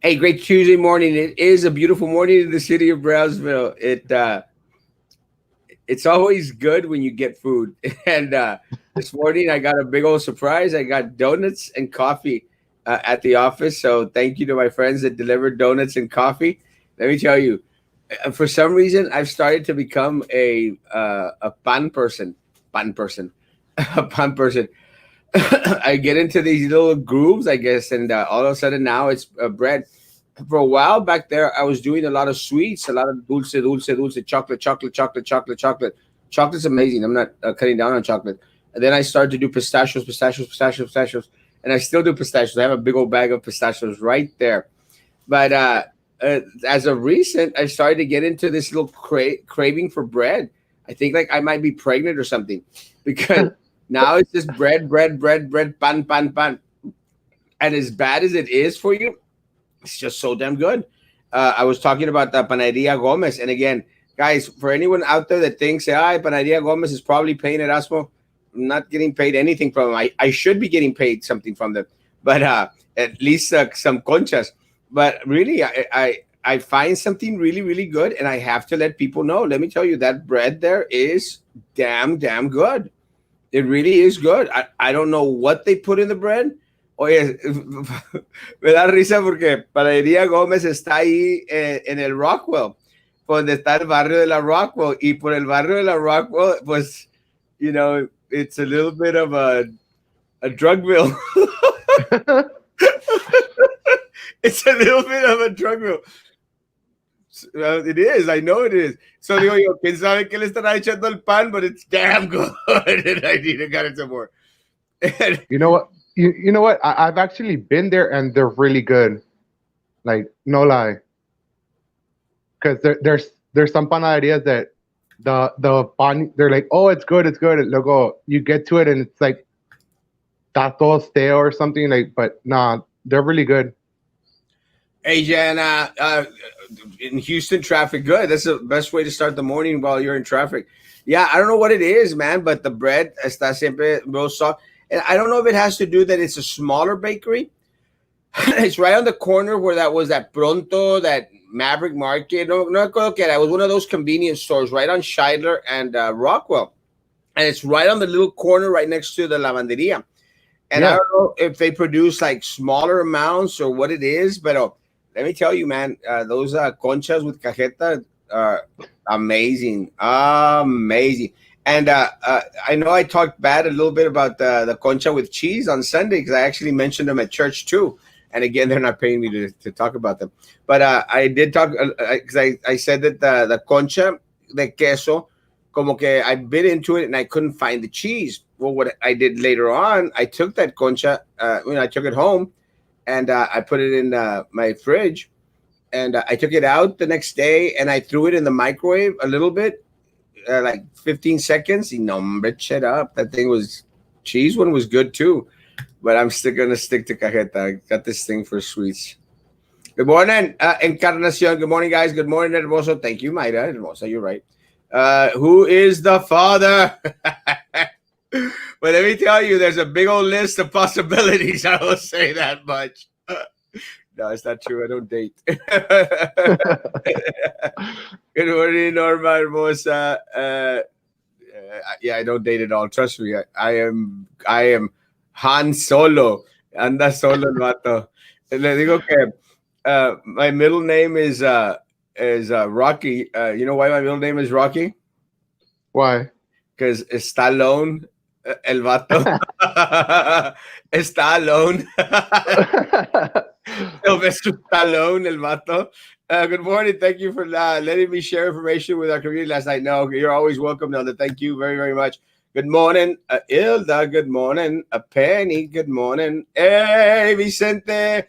Hey, great Tuesday morning. It is a beautiful morning in the city of Brownsville. It's always good when you get food. And this morning I got a big old surprise. I got donuts and coffee at the office. So thank you to my friends that delivered donuts and coffee. Let me tell you, for some reason I've started to become a pan person. Pan person. A pan person. I get into these little grooves, I guess, and all of a sudden now it's bread. For a while back there, I was doing a lot of sweets, a lot of dulce, chocolate, chocolate. Chocolate's amazing. I'm not cutting down on chocolate. And then I started to do pistachios, and I still do pistachios. I have a big old bag of pistachios right there. But as of recent, I started to get into this little craving for bread. I think like I might be pregnant or something because now it's just bread, pan. And as bad as it is for you, it's just so damn good. I was talking about the Panaderia Gomez. And again, guys, for anyone out there that thinks, Panaderia Gomez is probably paying Erasmo, I'm not getting paid anything from them. I should be getting paid something from them, but at least some conchas. But really, I find something really, really good, and I have to let people know. Let me tell you, that bread there is damn good. It really is good. I don't know what they put in the bread. Oye, me da risa porque Panadería Gómez está ahí en el Rockwell, donde está el barrio de la Rockwell. Y por el barrio de la Rockwell, pues, it's a little bit of a drug mill. It's a little bit of a drug mill. It is. I know it is. So digo yo, ¿quién sabe qué le estará echando el pan? But it's damn good. And I need to get it some more. You know what? You know what? I've actually been there, and they're really good. Like, no lie. Because there's some panaderias that the pan, they're like, oh, it's good. And luego you get to it, and it's like está todo stale or something. Like, but nah, they're really good. Hey, Jan, in Houston, traffic good. That's the best way to start the morning while you're in traffic. Yeah, I don't know what it is, man, but the bread está siempre real soft. And I don't know if it has to do that it's a smaller bakery. It's right on the corner where that was that Pronto, that Maverick Market. No, okay, that was one of those convenience stores right on Scheidler and Rockwell. And it's right on the little corner right next to the lavanderia. And I don't know if they produce like smaller amounts or what it is, but let me tell you, man, those conchas with cajeta are amazing. Amazing. And I know I talked bad a little bit about the concha with cheese on Sunday because I actually mentioned them at church too. And again, they're not paying me to talk about them. But I did talk because I said that the concha de queso, como que I bit into it and I couldn't find the cheese. Well, what I did later on, I took that concha, I took it home and I put it in my fridge. And I took it out the next day and I threw it in the microwave a little bit. Like 15 seconds. No, shut up. That thing was cheese one was good too. But I'm still gonna stick to cajeta. I got this thing for sweets. Good morning, Encarnacion. Good morning, guys. Good morning, Hermoso. Thank you, Mayra. Hermosa, you're right. Who is the father? But let me tell you, there's a big old list of possibilities. I will say that much. No, it's not true. I don't date. Good morning, Norma Hermosa. Yeah, I don't date at all. Trust me. I am Han Solo. Anda solo el vato. Le digo que my middle name is Rocky. You know why my middle name is Rocky? Why? Because está alone, el vato. Está alone. Sylvester Stallone, el vato. Good morning. Thank you for letting me share information with our community last night. No, you're always welcome, Nelda. Thank you very, very much. Good morning, Ilda. Good morning, Penny. Good morning. Hey, Vicente.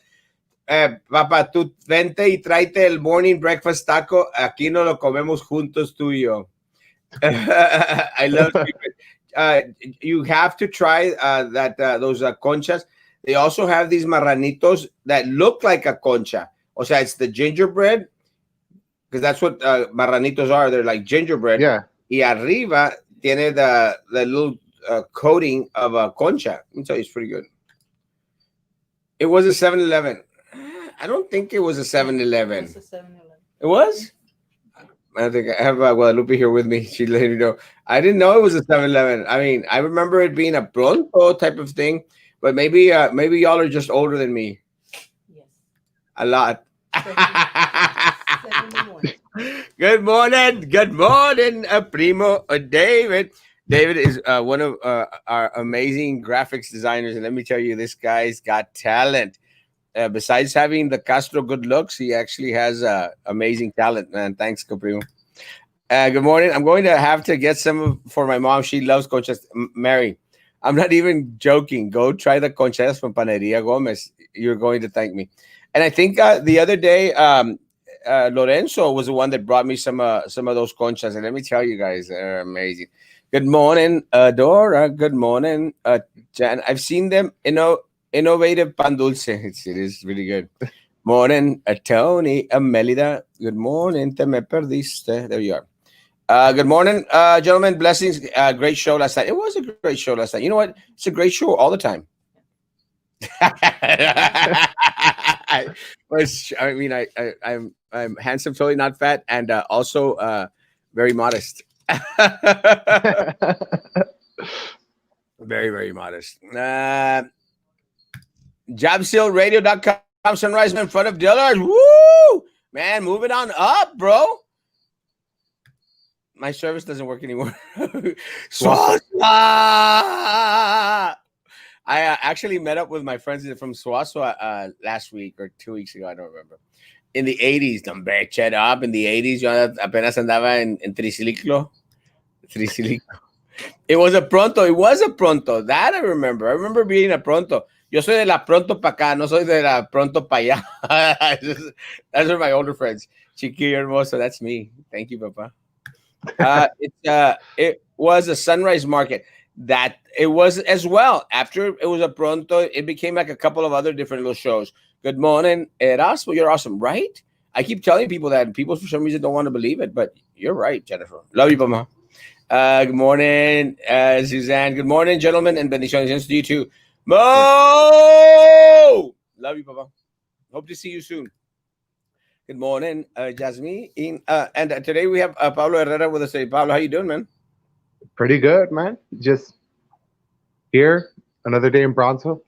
Papá, tú vente y tráete el morning breakfast taco. Aquí no lo comemos juntos tú y yo. I love you. You have to try those conchas. They also have these marranitos that look like a concha. O sea, it's the gingerbread, because that's what marranitos are. They're like gingerbread. Yeah. Y arriba tiene the little coating of a concha. Let me tell you, it's pretty good. It was a 7-Eleven. I don't think it was a 7-Eleven. It was a 7-Eleven. It was? I think I have Guadalupe here with me. She let me know. I didn't know it was a 7-Eleven. I mean, I remember it being a pronto type of thing, but maybe y'all are just older than me. Yes. A lot. 71. Good morning. Good morning, Primo David. David is one of our amazing graphics designers. And let me tell you, this guy's got talent. Besides having the Castro good looks, he actually has amazing talent, man. Thanks, Primo. Good morning. I'm going to have to get some for my mom. She loves conchas. Mary, I'm not even joking. Go try the conchas from Paneria Gomez. You're going to thank me. And I think the other day, Lorenzo was the one that brought me some of those conchas. And let me tell you guys, they're amazing. Good morning, Dora. Good morning, Jan. I've seen them, innovative pan dulce. It is really good. Morning, Tony, Melida. Good morning, te me perdiste. There you are. Good morning, gentlemen. Blessings. Great show last night. It was a great show last night. You know what? It's a great show all the time. I'm handsome, totally not fat, and also very modest. Very, very modest. JobSealRadio.com, Sunrise in front of dealers. Woo! Man, moving on up, bro. My service doesn't work anymore. Swaswa! I actually met up with my friends from Swaswa last week or 2 weeks ago. I don't remember. In the 80s, hombre, chat up. In the 80s, yo apenas andaba en Triciclo. It was a pronto. It was a pronto. That I remember. I remember being a pronto. Yo soy de la pronto pa' acá. No soy de la pronto pa' allá. Those are my older friends. Chiquillo hermoso. That's me. Thank you, Papa. It was a Sunrise Market. That it was as well. After it was a pronto, it became like a couple of other different little shows. Good morning, Erasmo. You're awesome, right? I keep telling people that, and people for some reason don't want to believe it, but you're right, Jennifer. Love you, Mama. Good morning, Suzanne. Good morning, gentlemen, and bendiciones to you too. Mo! Love you, Papa. Hope to see you soon. Good morning, Jasmine. And today we have Pablo Herrera with us today. Pablo, how you doing, man? Pretty good, man. Just here, another day in Brownsville.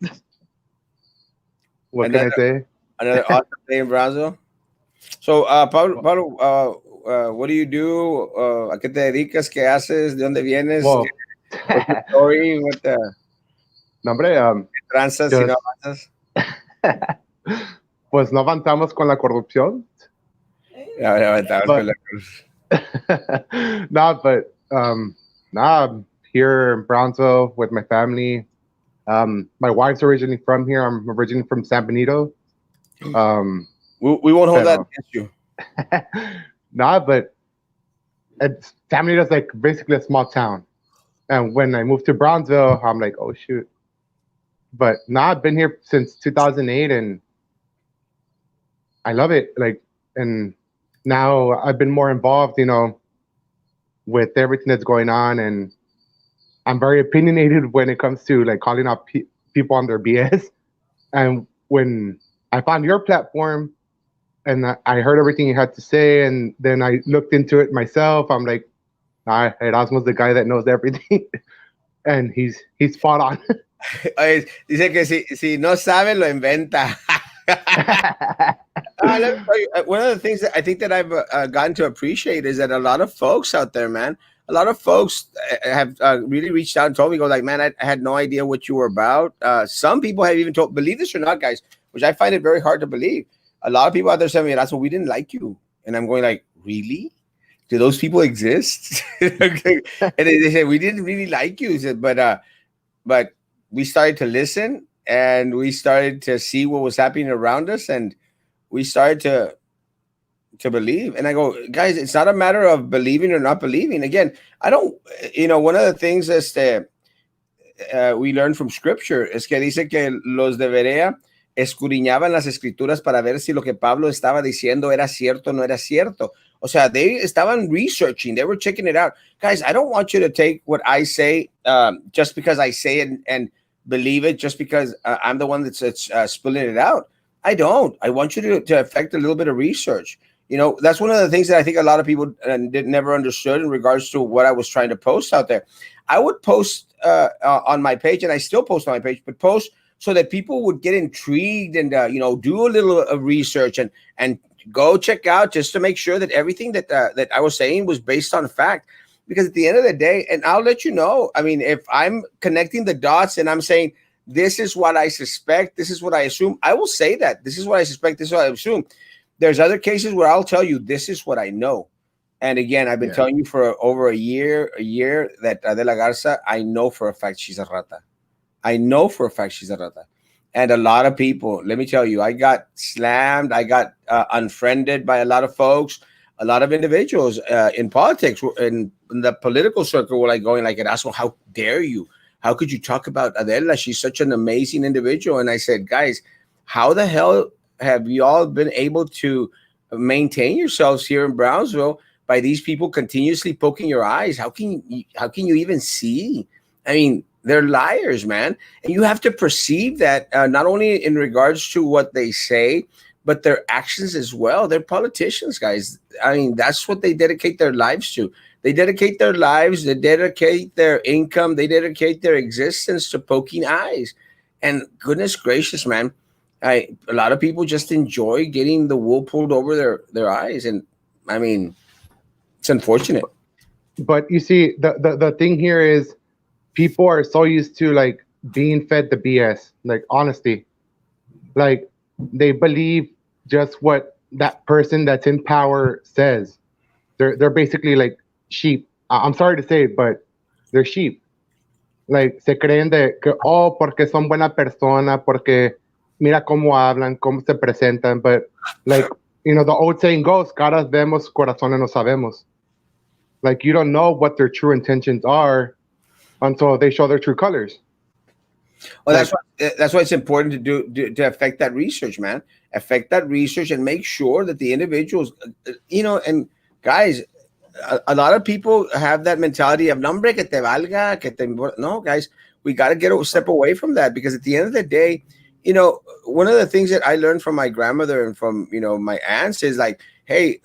What can I say? Another awesome day in Brownsville. So, Pablo, what do you do? ¿A qué te dedicas? ¿Qué haces? ¿De dónde vienes? Well, What's your story? What the no, hombre, tranzas y no avanzas? Pues no avanzamos con la corrupción. Ya avanzamos con la No, but I'm here in Brownsville with my family. My wife's originally from here. I'm originally from San Benito. We won't hold that against you. But San Benito's like basically a small town. And when I moved to Brownsville, I'm like, oh shoot. But I've been here since 2008 and I love it. Like, and now I've been more involved, with everything that's going on, and I'm very opinionated when it comes to like calling out people on their BS. And when I found your platform and I heard everything you had to say, and then I looked into it myself, I'm like, nah, Erasmo's the guy that knows everything. And he's spot on. Dice que si no sabe, lo inventa. One of the things that I think that I've gotten to appreciate is that a lot of folks out there, man, a lot of folks have really reached out and told me, go like, man, I had no idea what you were about. Some people have even told, believe this or not, guys, which I find it very hard to believe. A lot of people out there saying, that's what we didn't like you. And I'm going like, really? Do those people exist? And they say, we didn't really like you. Said, but we started to listen and we started to see what was happening around us. And we started to believe. And I go, guys, it's not a matter of believing or not believing. Again, I don't, one of the things that we learned from scripture es que dice que los de Berea escudriñaban las escrituras para ver si lo que Pablo estaba diciendo era cierto o no era cierto. O sea, they estaban researching, they were checking it out. Guys, I don't want you to take what I say just because I say it and believe it, just because I'm the one that's spilling it out. I don't. I want you to affect a little bit of research. That's one of the things that I think a lot of people never understood in regards to what I was trying to post out there. I would post on my page, and I still post on my page, but post so that people would get intrigued and do a little research and go check out just to make sure that everything that I was saying was based on fact. Because at the end of the day, and I'll let you know, I mean, if I'm connecting the dots and I'm saying this is what I suspect, this is what I assume, I will say that this is what I suspect, this is what I assume. There's other cases where I'll tell you this is what I know. And again, I've been telling you for over a year that Adela Garza, I know for a fact she's a rata. I know for a fact she's a rata. And a lot of people, let me tell you, I got slammed. I got unfriended by a lot of folks, a lot of individuals in politics, in the political circle were like going like, Erasmo, how dare you? How could you talk about Adela? She's such an amazing individual. And I said, guys, how the hell have you all been able to maintain yourselves here in Brownsville by these people continuously poking your eyes? How can you even see? I mean, they're liars, man. And you have to perceive that not only in regards to what they say, but their actions as well. They're politicians, guys. I mean, that's what they dedicate their lives to. They dedicate their lives, they dedicate their income, they dedicate their existence to poking eyes. And goodness gracious, man, a lot of people just enjoy getting the wool pulled over their eyes. And I mean, it's unfortunate. But you see, the thing here is people are so used to like being fed the BS, like honesty. Like they believe just what that person that's in power says. They're basically like sheep. I'm sorry to say it, but they're sheep. Like se creen de que porque son buena persona, porque mira cómo hablan, cómo se presentan. But like the old saying goes, caras vemos, corazones no sabemos. Like you don't know what their true intentions are until they show their true colors. Well, that's why it's important to affect that research, man. Affect that research and make sure that the individuals, and guys, a lot of people have that mentality of nombre que te valga, que te. No, guys, we got to get a step away from that, because at the end of the day, one of the things that I learned from my grandmother and from my aunts is like, hey,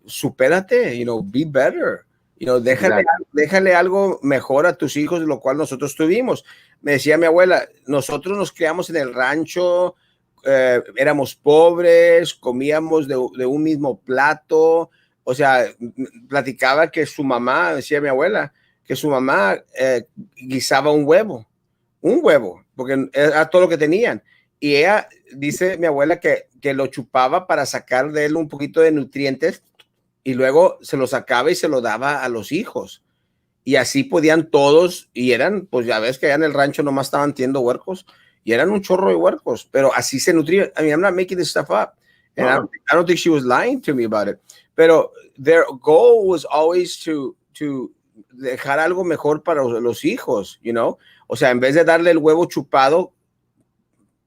supérate, be better. Déjale algo mejor a tus hijos de lo cual nosotros tuvimos. Me decía mi abuela, nosotros nos criamos en el rancho, éramos pobres, comíamos de un mismo plato. O sea, platicaba que su mamá, decía mi abuela, que su mamá guisaba un huevo, porque era todo lo que tenían. Y ella, dice mi abuela, que lo chupaba para sacar de él un poquito de nutrientes, y luego se lo sacaba y se lo daba a los hijos. Y así podían todos, y eran, pues ya ves que allá en el rancho nomás estaban tiendo huercos, y eran un chorro de huercos, pero así se nutrían. I mean, I'm not making this stuff up. And I don't think she was lying to me about it. Pero their goal was always to dejar algo mejor para los hijos, O sea, en vez de darle el huevo chupado,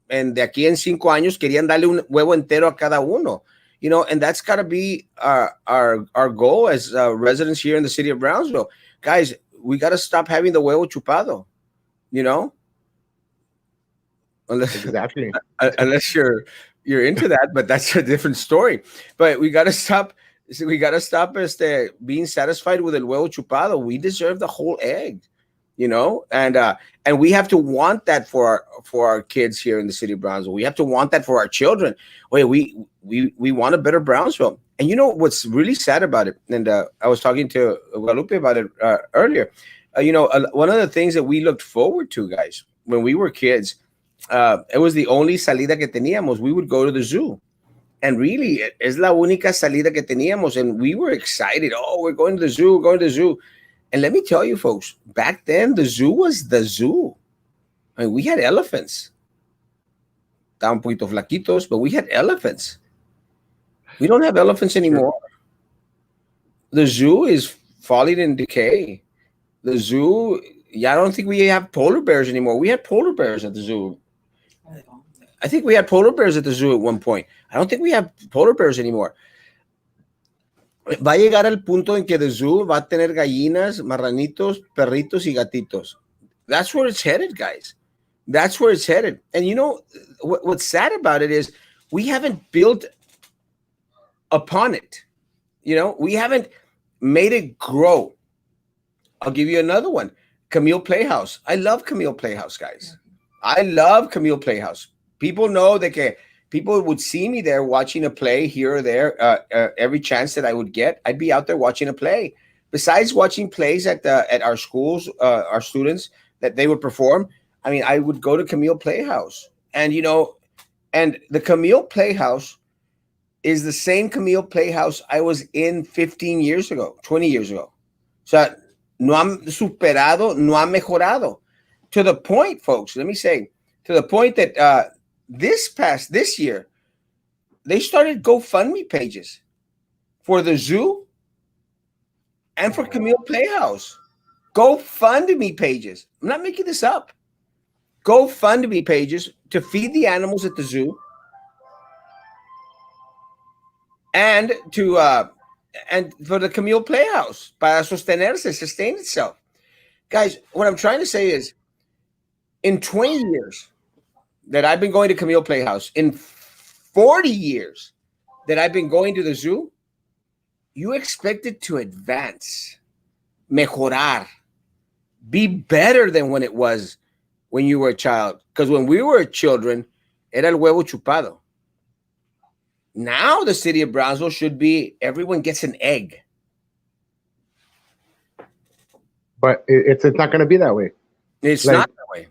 de aquí en 5 años querían darle un huevo entero a cada uno. And that's got to be our goal as residents here in the city of Brownsville. Guys, we got to stop having the huevo chupado, Exactly. Unless you're into that, but that's a different story. But we got to stop being satisfied with el huevo chupado. We deserve the whole egg, and we have to want that for our kids here in the city of Brownsville. We have to want that for our children. Wait, we want a better Brownsville. And what's really sad about it, and I was talking to Guadalupe about it earlier. One of the things that we looked forward to, guys, when we were kids, it was the only salida que teníamos. We would go to the zoo. And really, es la única salida que teníamos. And we were excited. Oh, we're going to the zoo, And let me tell you, folks, back then, the zoo was the zoo. I mean, we had elephants. Estaban un poquito flaquitos, but we had elephants. We don't have elephants anymore. The zoo is falling in decay. The zoo, I don't think we have polar bears anymore. We had polar bears at the zoo. I think we had polar bears at the zoo at one point. I don't think we have polar bears anymore. Va a llegar al punto en que the zoo va a tener gallinas, marranitos, perritos y gatitos. That's where it's headed, guys. That's where it's headed. And what's sad about it is we haven't built upon it. We haven't made it grow. I'll give you another one. Camille Playhouse. I love Camille Playhouse, guys. I love Camille Playhouse. People know that people would see me there watching a play here or there. Every chance that I would get, I'd be out there watching a play. Besides watching plays at our schools, our students that they would perform, I mean, I would go to Camille Playhouse, and and the Camille Playhouse is the same Camille Playhouse I was in 15 years ago, 20 years ago. So no han superado, no han mejorado. To the point, folks, let me say, to the point that this year, they started GoFundMe pages for the zoo and for Camille Playhouse. GoFundMe pages. I'm not making this up. GoFundMe pages to feed the animals at the zoo and for the Camille Playhouse, para sostenerse, sustain itself. Guys, what I'm trying to say is, in 20 years that I've been going to Camille Playhouse, in 40 years that I've been going to the zoo, you expect it to advance, mejorar, be better than when it was when you were a child. Because when we were children, era el huevo chupado. Now the city of Brownsville should be everyone gets an egg. But it's not going to be that way. It's not that way.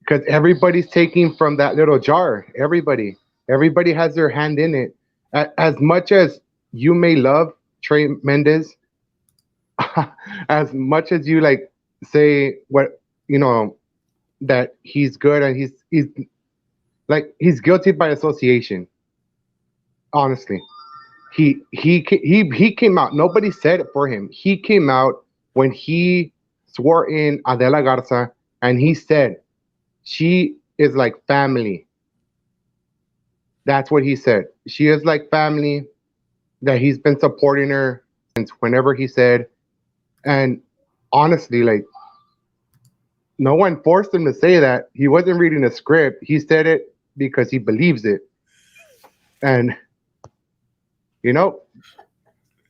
Because everybody's taking from that little jar. Everybody has their hand in it. As much as you may love Trey Mendez, as much as you say that he's good and he's guilty by association. Honestly, he came out. Nobody said it for him. He came out when he swore in Adela Garza, and he said she is like family. That's what he said. She is like family. That he's been supporting her since whenever he said. And honestly, no one forced him to say that. He wasn't reading a script. He said it because he believes it. And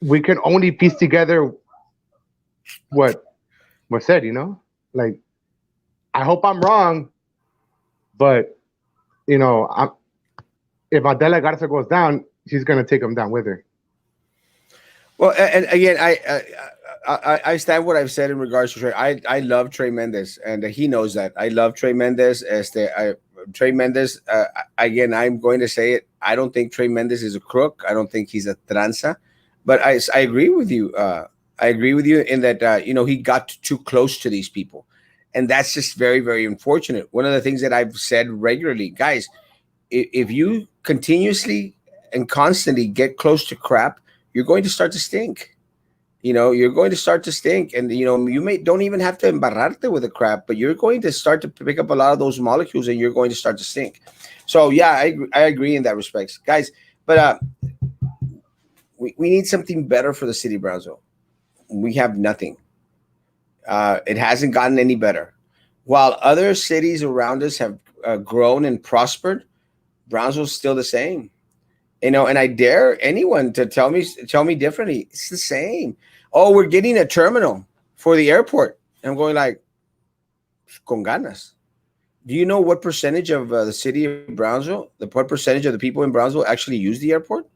we can only piece together what was said, I hope I'm wrong, but if Adela Garza goes down, she's gonna take him down with her. Well, and again, I stand what I've said in regards to Trey. I love Trey Mendez, and he knows that. I love Trey Mendez. Trey Mendez, again, I'm going to say it. I don't think Trey Mendez is a crook. I don't think he's a tranza. But I agree with you. I agree with you in that, he got too close to these people. And that's just very, very unfortunate. One of the things that I've said regularly, guys, if you continuously and constantly get close to crap, you're going to start to stink. You're going to start to stink. And, you don't even have to embarrarte with the crap, but you're going to start to pick up a lot of those molecules and you're going to start to stink. So, yeah, I agree in that respect. Guys, but we need something better for the city of Brownsville. We have nothing. It hasn't gotten any better. While other cities around us have grown and prospered, Brownsville's still the same. And I dare anyone to tell me differently. It's the same. Oh, we're getting a terminal for the airport. I'm going con ganas. Do you know what percentage of the city of Brownsville, what percentage of the people in Brownsville actually use the airport?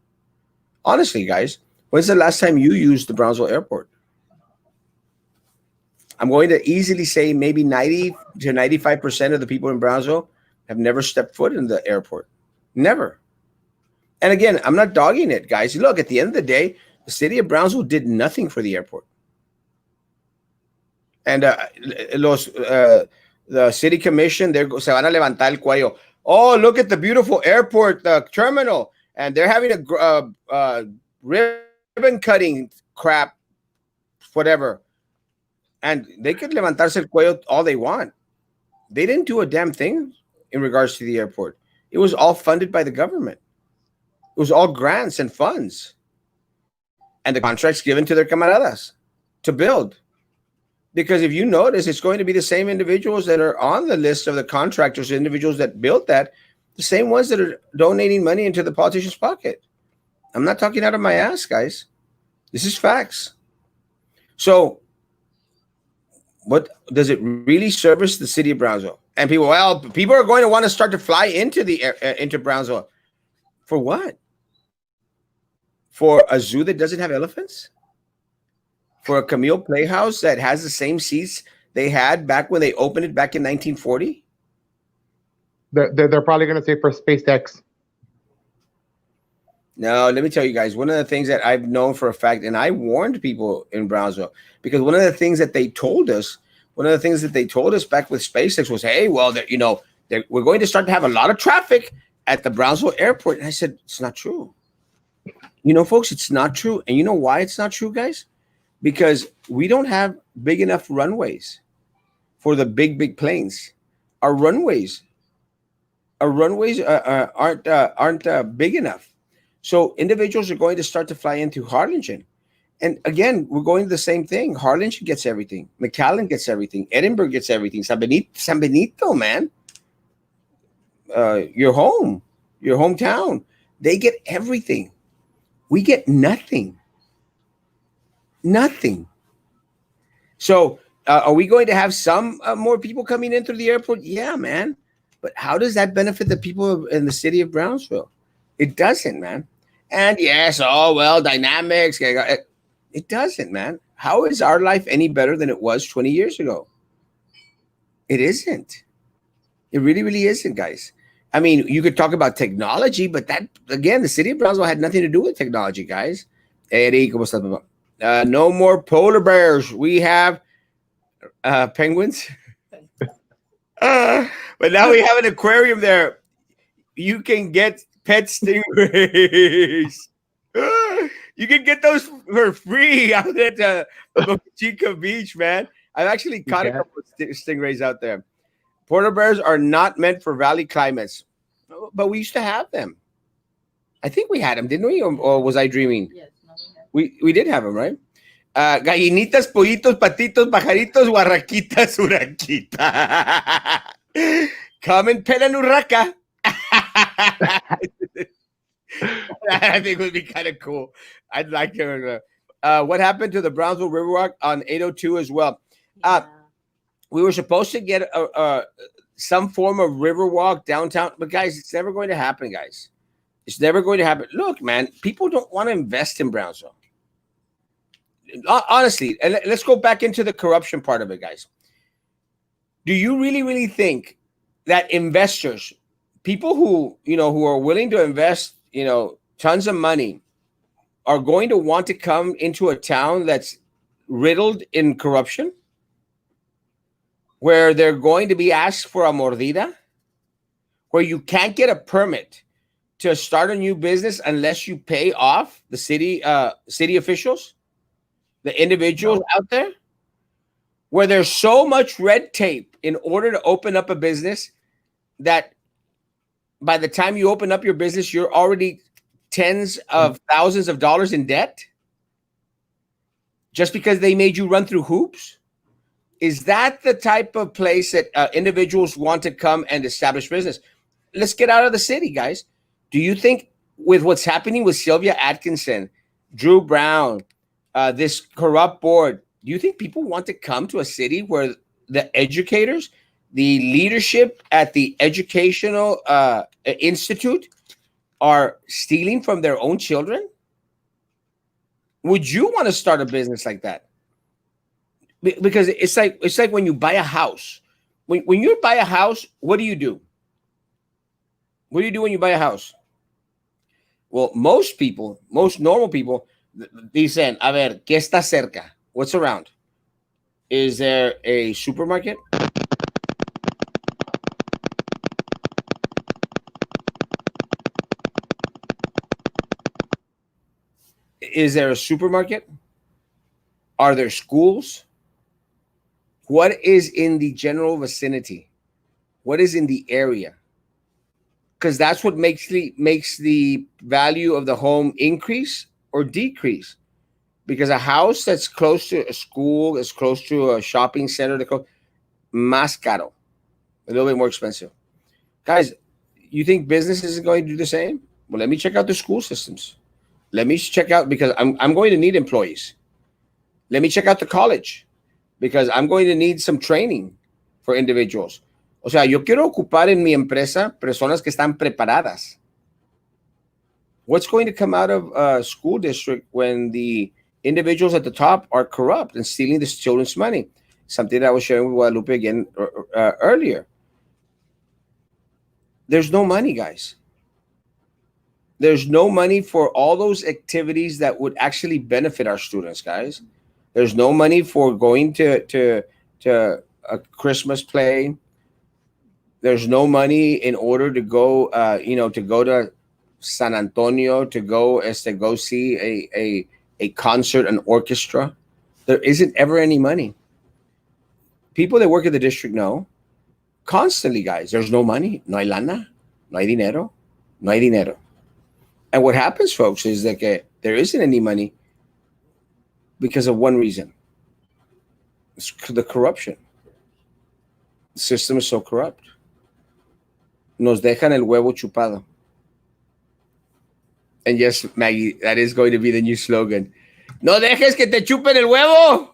Honestly, guys, when's the last time you used the Brownsville airport? I'm going to easily say maybe 90 to 95% of the people in Brownsville have never stepped foot in the airport. Never. And again, I'm not dogging it, guys. Look, at the end of the day, the city of Brownsville did nothing for the airport. And the city commission, se van a levantar el cuello. Oh, look at the beautiful airport, the terminal. And they're having a ribbon cutting crap, whatever. And they could levantarse el cuello all they want. They didn't do a damn thing in regards to the airport. It was all funded by the government. It was all grants and funds. And the contracts given to their camaradas to build. Because if you notice, it's going to be the same individuals that are on the list of the contractors, individuals that built that. The same ones that are donating money into the politician's pocket. I'm not talking out of my ass, guys. This is facts. So, what does it really service the city of Brownsville? And people, well, people are going to want to start to fly into into Brownsville. For what? For a zoo that doesn't have elephants? For a Camille Playhouse that has the same seats they had back when they opened it back in 1940? They're probably going to say for SpaceX. No, let me tell you guys, one of the things that I've known for a fact, and I warned people in Brownsville, because one of the things that they told us back with SpaceX was, hey, well, we're going to start to have a lot of traffic at the Brownsville airport. And I said, it's not true. Folks, it's not true. And you know why it's not true, guys? Because we don't have big enough runways for the big planes. Our runways aren't big enough. So individuals are going to start to fly into Harlingen. And again, we're going to the same thing. Harlingen gets everything. McAllen gets everything. Edinburgh gets everything. San Benito, man. Your hometown. They get everything. We get nothing. Nothing. So are we going to have some more people coming in through the airport? Yeah, man. But how does that benefit the people in the city of Brownsville? It doesn't, man. And yes, dynamics. It doesn't, man. How is our life any better than it was 20 years ago? It isn't. It really, really isn't, guys. I mean, you could talk about technology, but that, again, the city of Brownsville had nothing to do with technology, guys. Eric, ¿cómo estás, papá? No more polar bears. We have penguins. But now we have an aquarium there. You can get pet stingrays. You can get those for free out at Boca Chica Beach, man. I've actually caught a couple of stingrays out there. Polar bears are not meant for valley climates, but we used to have them. I think we had them, didn't we? Or was I dreaming? Yes, no, we did have them, right? Gallinitas, pollitos, patitos, pajaritos, guarraquitas, huraquita. Come and pet an urraca. I think it would be kind of cool. I'd like to. What happened to the Brownsville Riverwalk on 802 as well? We were supposed to get some form of Riverwalk downtown, but guys, it's never going to happen, guys. It's never going to happen. Look, man, people don't want to invest in Brownsville. Honestly, and let's go back into the corruption part of it, guys. Do you really, really think that investors, people who are willing to invest, tons of money, are going to want to come into a town that's riddled in corruption, where they're going to be asked for a mordida, where you can't get a permit to start a new business unless you pay off the city officials, the individuals out there, where there's so much red tape in order to open up a business that by the time you open up your business, you're already tens of thousands of dollars in debt just because they made you run through hoops? Is that the type of place that individuals want to come and establish business? Let's get out of the city, guys. Do you think with what's happening with Sylvia Atkinson, Drew Brown, this corrupt board, do you think people want to come to a city where the educators, the leadership at the educational institute are stealing from their own children? Would you want to start a business like that? Because it's like when you buy a house. When you buy a house, what do you do? What do you do when you buy a house? Well, most normal people, dicen, a ver, ¿qué está cerca? What's around? Is there a supermarket? Is there a supermarket? Are there schools? What is in the general vicinity? What is in the area? Because that's what makes the value of the home increase or decrease. Because a house that's close to a school, is close to a shopping center, más caro, a little bit more expensive. Guys, You think business is going to do the same? Well, let me check out the school systems. Let me check out, because I'm going to need employees. Let me check out the college, because I'm going to need some training for individuals. O sea, yo quiero ocupar en mi empresa personas que están preparadas. What's going to come out of a school district when the individuals at the top are corrupt and stealing the children's money? Something that I was sharing with Guadalupe again earlier. There's no money, guys. There's no money for all those activities that would actually benefit our students, guys. There's no money for going to a Christmas play. There's no money in order to go, to go to San Antonio to go see a concert, an orchestra. There isn't ever any money. People that work at the district know constantly, guys. There's no money, no hay lana, no hay dinero, no hay dinero. And what happens, folks, is that there isn't any money because of one reason. It's the corruption. The system is so corrupt. Nos dejan el huevo chupado. And yes, Maggie, that is going to be the new slogan. No dejes que te chupen el huevo.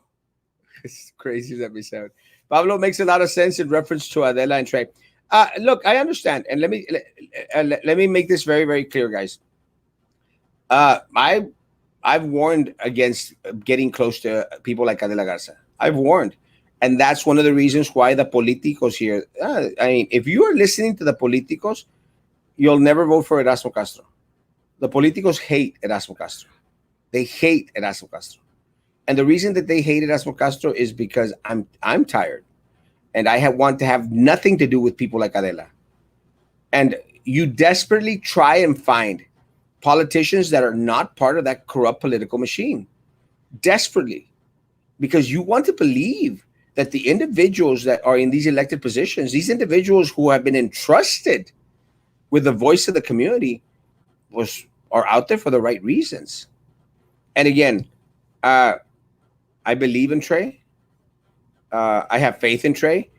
As crazy as that may sound. Pablo makes a lot of sense in reference to Adela and Trey. Look, I understand. And let me make this very, very clear, guys. I've warned against getting close to people like Adela Garza. I've warned. And that's one of the reasons why the politicos here, if you are listening to the politicos, you'll never vote for Erasmo Castro. The politicos hate Erasmo Castro. They hate Erasmo Castro. And the reason that they hate Erasmo Castro is because I'm tired. And I want to have nothing to do with people like Adela. And you desperately try and find politicians that are not part of that corrupt political machine. Desperately. Because you want to believe that the individuals that are in these elected positions, these individuals who have been entrusted with the voice of the community, are out there for the right reasons. And again, I believe in Trey. I have faith in Trey.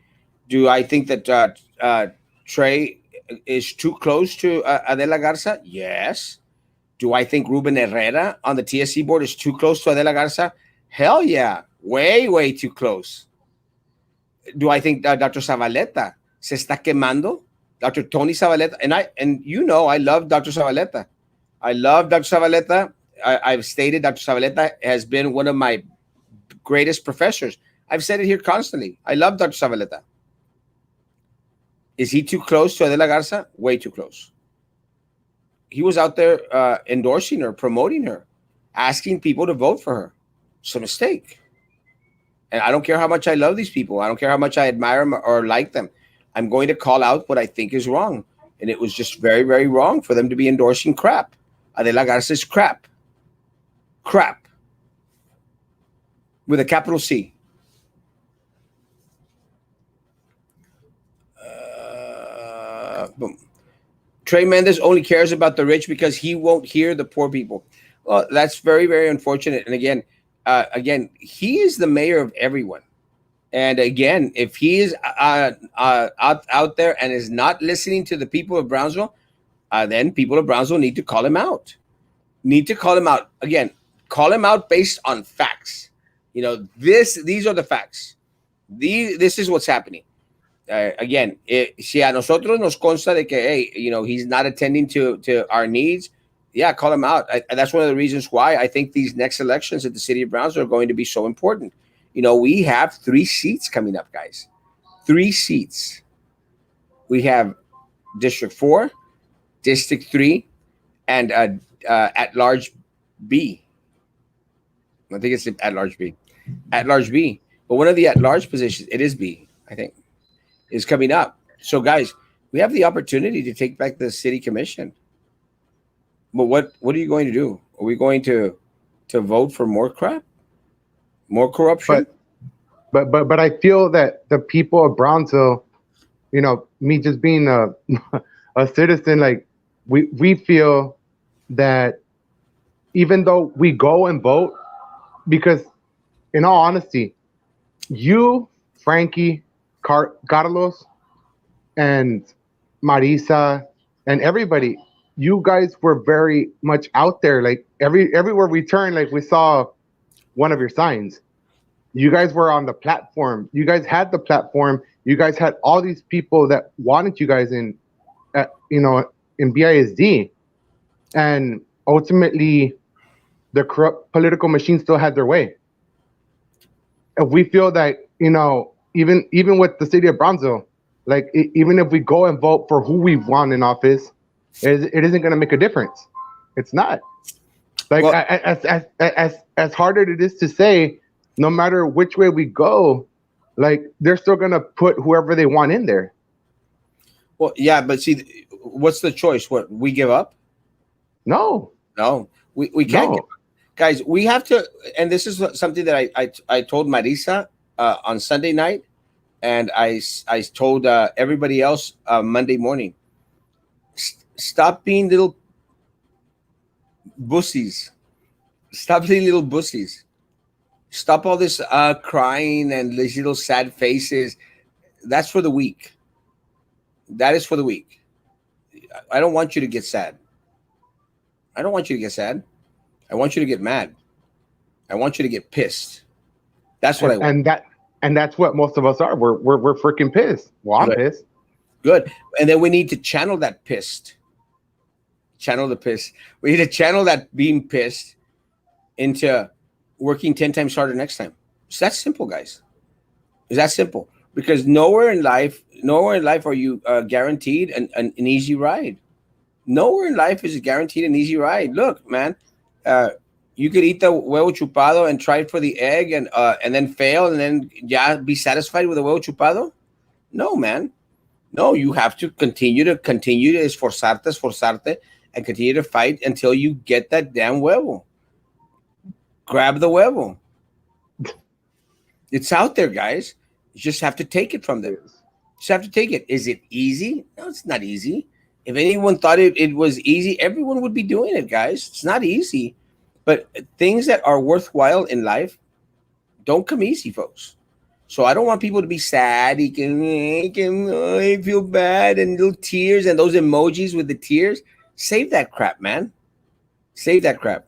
Do I think that Trey is too close to Adela Garza? Yes. Do I think Ruben Herrera on the TSC board is too close to Adela Garza? Hell yeah. Way, way too close. Do I think Dr. Zavaleta se está quemando? Dr. Tony Zavaleta, and I love Dr. Zavaleta. I love Dr. Zavaleta. I've stated Dr. Zavaleta has been one of my greatest professors. I've said it here constantly. I love Dr. Zavaleta. Is he too close to Adela Garza? Way too close. He was out there endorsing her, promoting her, asking people to vote for her. It's a mistake. And I don't care how much I love these people. I don't care how much I admire them or like them. I'm going to call out what I think is wrong. And it was just very, very wrong for them to be endorsing crap. Adela Garza is crap. Crap. With a capital C. Boom. Trey Mendez only cares about the rich because he won't hear the poor people. Well, that's very, very unfortunate. And again, he is the mayor of everyone. And again, if he is out there and is not listening to the people of Brownsville, then people of Brownsville need to call him out. Need to call him out. Again, call him out based on facts. These are the facts. This is what's happening. Again, si a nosotros nos consta de que, hey, he's not attending to our needs, yeah, call him out. That's one of the reasons why I think these next elections at the city of Brownsville are going to be so important. We have 3 seats coming up, guys. 3 seats. We have District 4, District 3, and at-large B. I think it's at-large B. At-large B. But one of the at-large positions, it is B, I think, is coming up. So, guys, we have the opportunity to take back the city commission. But what are you going to do? Are we going to vote for more crap? More corruption? But I feel that the people of Brownsville, me just being a citizen, like we feel that even though we go and vote, because in all honesty, you, Frankie, Carlos, and Marisa, and everybody, you guys were very much out there. Like everywhere we turned, like we saw one of your signs. You guys were on the platform. You guys had the platform. You guys had all these people that wanted you guys in, in BISD, and ultimately, the corrupt political machine still had their way. If we feel that, even with the city of Brownsville, like even if we go and vote for who we want in office, it isn't going to make a difference. It's not. Like, Well, as hard as it is to say, no matter which way we go, like they're still gonna put whoever they want in there. well, yeah, but see, what's the choice? What, we give up? No, No, we can't give no. up. Guys, we have to, and this is something that I told Marisa on Sunday night, and I told everybody else Monday morning. Stop being little bussies. Stop being little bussies. Stop all this crying and these little sad faces. That's for the weak. That is for the weak. I don't want you to get sad. I don't want you to get sad. I want you to get mad. I want you to get pissed. That's what I want. And that's what most of us are. We're freaking pissed. Well, I'm Good. pissed. Good. And then we need to channel that pissed. Channel the piss. We need to channel that being pissed into working 10 times harder next time. It's that simple, guys. It's that simple. Because nowhere in life are you guaranteed an easy ride. Nowhere in life is it guaranteed an easy ride. Look, man, you could eat the huevo chupado and try for the egg and then fail and then be satisfied with the huevo chupado. No, man. No, you have to continue to esforzarte, and continue to fight until you get that damn huevo. Grab the huevo. It's out there, guys. You just have to take it from them. Just have to take it. Is it easy? No, it's not easy. If anyone thought it was easy, everyone would be doing it, guys. It's not easy. But things that are worthwhile in life don't come easy, folks. So I don't want people to be sad. I feel bad, and little tears and those emojis with the tears. Save that crap, man. Save that crap.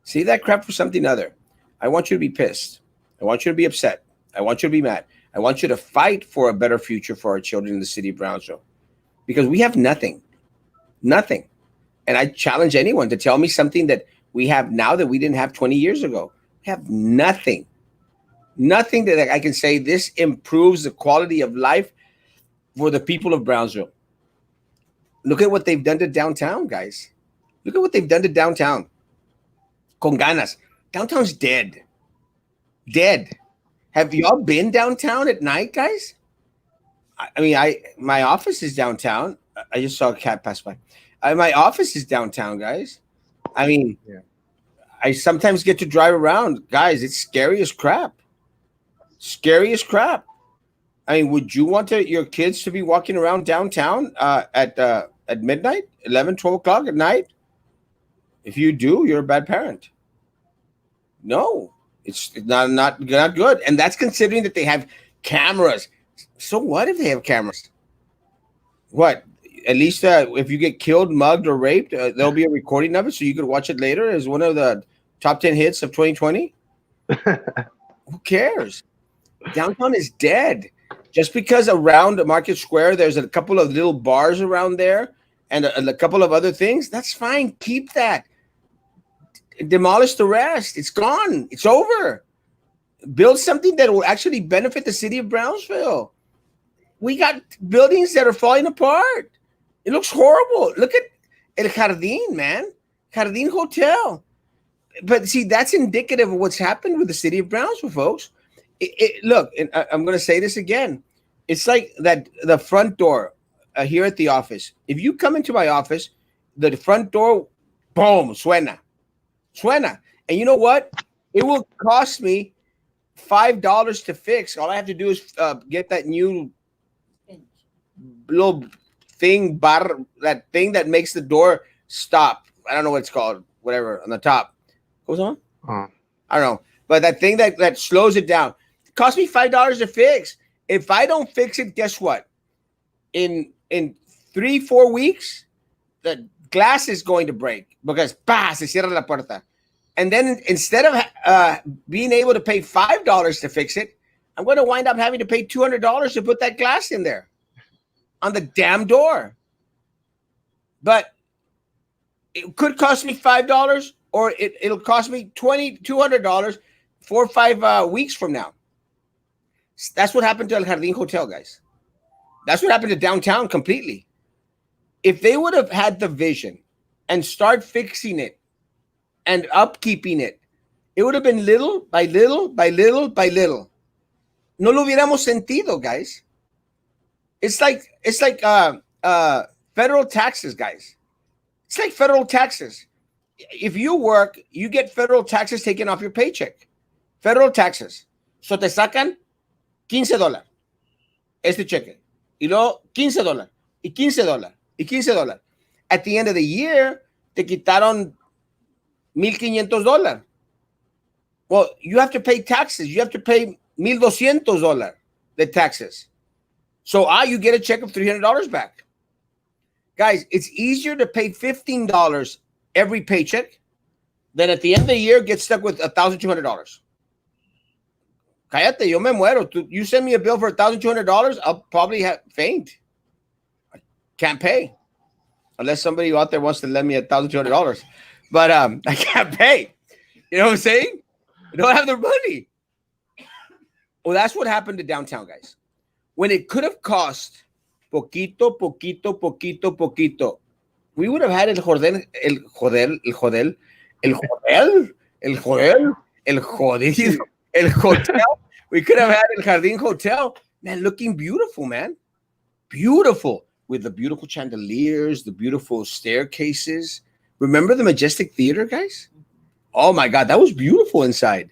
Save that crap for something other. I want you to be pissed. I want you to be upset. I want you to be mad. I want you to fight for a better future for our children in the city of Brownsville. Because we have nothing. Nothing. And I challenge anyone to tell me something that we have now that we didn't have 20 years ago. We have nothing. Nothing that I can say this improves the quality of life for the people of Brownsville. Look at what they've done to downtown, guys. Look at what they've done to downtown. Con ganas. Downtown's dead. Dead. Have y'all been downtown at night, guys? I mean, my office is downtown. I just saw a cat pass by. My office is downtown, guys. I mean, Yeah. I sometimes get to drive around. Guys, it's scary as crap. Scary as crap. I mean, would you want your kids to be walking around downtown at midnight, 11, 12 o'clock at night? If you do, you're a bad parent. No, it's not good. And that's considering that they have cameras. So what if they have cameras? What? At least if you get killed, mugged, or raped, there'll be a recording of it so you could watch it later as one of the top 10 hits of 2020. Who cares? Downtown is dead. Just because around Market Square there's a couple of little bars around there and a couple of other things, that's fine. Keep that. Demolish the rest. It's gone. It's over. Build something that will actually benefit the city of Brownsville. We got buildings that are falling apart. It looks horrible. Look at El Jardín, man. Jardín Hotel. But see, that's indicative of what's happened with the city of Brownsville, folks. Look, and I'm going to say this again. It's like that the front door here at the office. If you come into my office, the front door, boom, suena. And you know what? It will cost me $5 to fix. All I have to do is get that new little thing, that thing that makes the door stop. I don't know what it's called. Whatever on the top. What was on? I don't know. But that thing that slows it down. It cost me $5 to fix. If I don't fix it, guess what? In 3-4 weeks, the glass is going to break because se cierra la puerta. And then instead of being able to pay $5 to fix it, I'm going to wind up having to pay $200 to put that glass in there on the damn door. But it could cost me $5 or it'll cost me $200 4 or 5 weeks from now. That's what happened to El Jardín Hotel, guys. That's what happened to downtown completely. If they would have had the vision and start fixing it and upkeeping it, it would have been little by little by little by little. No lo hubiéramos sentido, guys. It's like federal taxes, guys. It's like federal taxes. If you work, you get federal taxes taken off your paycheck. Federal taxes. So te sacan $15 este cheque. Y luego $15 y $15 y $15. At the end of the year, te quitaron $1,500. Well, you have to pay taxes. You have to pay $1,200 the taxes. So you get a check of $300 back. Guys, it's easier to pay $15 every paycheck than at the end of the year get stuck with $1,200. Cállate, yo me muero. You send me a bill for $1,200, I'll probably faint. I can't pay. Unless somebody out there wants to lend me $1,200. But I can't pay. You know what I'm saying? I don't have the money. Well, that's what happened to downtown, guys. When it could have cost poquito, poquito, poquito, poquito, we would have had el jodido, el hotel. We could have had El Jardín Hotel, man, looking beautiful, man. Beautiful. With the beautiful chandeliers, the beautiful staircases. Remember the Majestic Theater, guys? Oh, my God. That was beautiful inside.